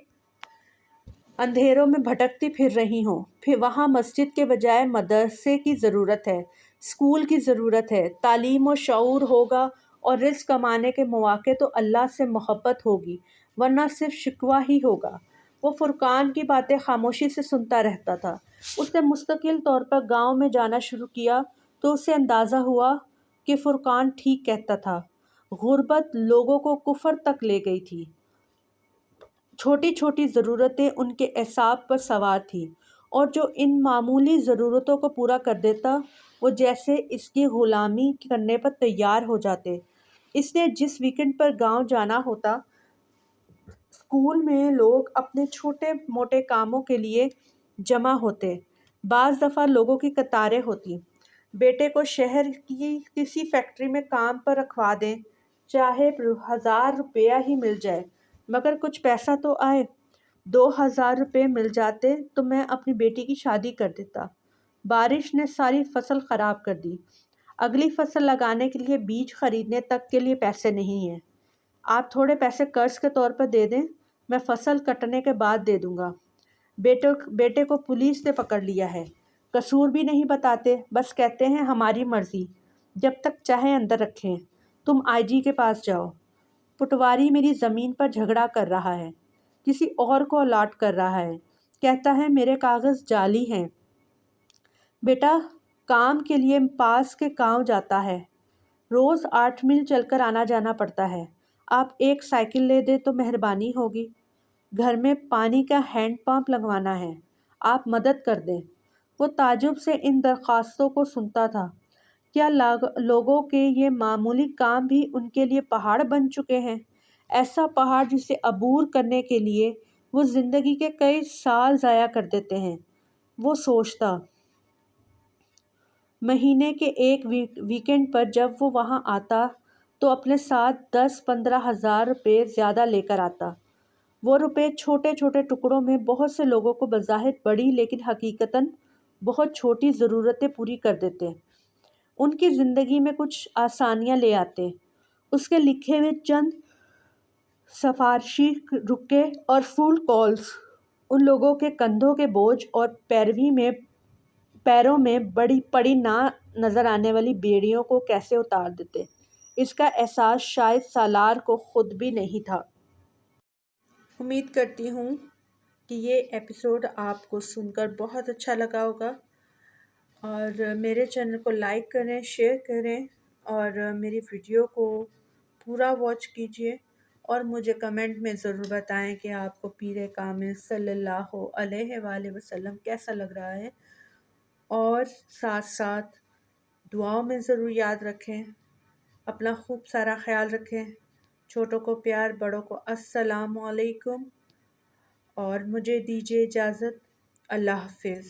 اندھیروں میں بھٹکتی پھر رہی ہوں، پھر وہاں مسجد کے بجائے مدرسے کی ضرورت ہے، اسکول کی ضرورت ہے، تعلیم و شعور ہوگا اور رزق کمانے کے مواقع تو اللہ سے محبت ہوگی، ورنہ صرف شکوہ ہی ہوگا۔ وہ فرقان کی باتیں خاموشی سے سنتا رہتا تھا۔ اس نے مستقل طور پر گاؤں میں جانا شروع کیا تو اسے اندازہ ہوا کہ فرقان ٹھیک کہتا تھا، غربت لوگوں کو کفر تک لے گئی تھی۔ چھوٹی چھوٹی ضرورتیں ان کے اعصاب پر سوار تھیں، اور جو ان معمولی ضرورتوں کو پورا کر دیتا وہ جیسے اس کی غلامی کرنے پر تیار ہو جاتے۔ اس نے جس ویکنڈ پر گاؤں جانا ہوتا، اسکول میں لوگ اپنے چھوٹے موٹے کاموں کے لیے جمع ہوتے، بعض دفعہ لوگوں کی قطاریں ہوتی۔ بیٹے کو شہر کی کسی فیکٹری میں کام پر رکھوا دیں، چاہے 1000 روپیہ ہی مل جائے، مگر کچھ پیسہ تو آئے۔ 2000 روپے مل جاتے تو میں اپنی بیٹی کی شادی کر دیتا۔ بارش نے ساری فصل خراب کر دی، اگلی فصل لگانے کے لیے بیج خریدنے تک کے لیے پیسے نہیں ہیں۔ آپ تھوڑے پیسے قرض کے طور پر دے دیں، میں فصل کٹنے کے بعد دے دوں گا۔ بیٹے کو پولیس نے پکڑ لیا ہے، قصور بھی نہیں بتاتے، بس کہتے ہیں ہماری مرضی، جب تک چاہیں اندر رکھیں، تم آئی جی کے پاس جاؤ۔ پٹواری میری زمین پر جھگڑا کر رہا ہے، کسی اور کو الاٹ کر رہا ہے، کہتا ہے میرے کاغذ جعلی ہیں۔ بیٹا کام کے لیے پاس کے گاؤں جاتا ہے، روز 8 میل چل کر آنا جانا پڑتا ہے۔ آپ ایک سائیکل لے دیں تو مہربانی ہوگی، گھر میں پانی کا ہینڈ پمپ لگوانا ہے، آپ مدد کر دیں۔ وہ تعجب سے ان درخواستوں کو سنتا تھا۔ کیا لوگوں کے یہ معمولی کام بھی ان کے لیے پہاڑ بن چکے ہیں؟ ایسا پہاڑ جسے عبور کرنے کے لیے وہ زندگی کے کئی سال ضائع کر دیتے ہیں۔ وہ سوچتا، مہینے کے ایک ویکنڈ پر جب وہ وہاں آتا تو اپنے ساتھ 10-15 ہزار روپے زیادہ لے کر آتا۔ وہ روپے چھوٹے چھوٹے ٹکڑوں میں بہت سے لوگوں کو بظاہر بڑی لیکن حقیقتاً بہت چھوٹی ضرورتیں پوری کر دیتے، ان کی زندگی میں کچھ آسانیاں لے آتے۔ اس کے لکھے ہوئے چند سفارشی رکے اور فون کالز ان لوگوں کے کندھوں کے بوجھ اور پیروں میں بڑی پڑی نہ نظر آنے والی بیڑیوں کو کیسے اتار دیتے، اس کا احساس شاید سالار کو خود بھی نہیں تھا۔ امید کرتی ہوں کہ یہ ایپیسوڈ آپ کو سن کر بہت اچھا لگا ہوگا، اور میرے چینل کو لائک کریں، شیئر کریں، اور میری ویڈیو کو پورا واچ کیجیے، اور مجھے کمنٹ میں ضرور بتائیں کہ آپ کو پیر کامل صلی اللہ علیہ وآلہ وسلم کیسا لگ رہا ہے، اور ساتھ ساتھ دعاؤں میں ضرور یاد رکھیں۔ اپنا خوب سارا خیال رکھیں، چھوٹوں کو پیار، بڑوں کو السلام علیکم، اور مجھے دیجیے اجازت۔ اللہ حافظ۔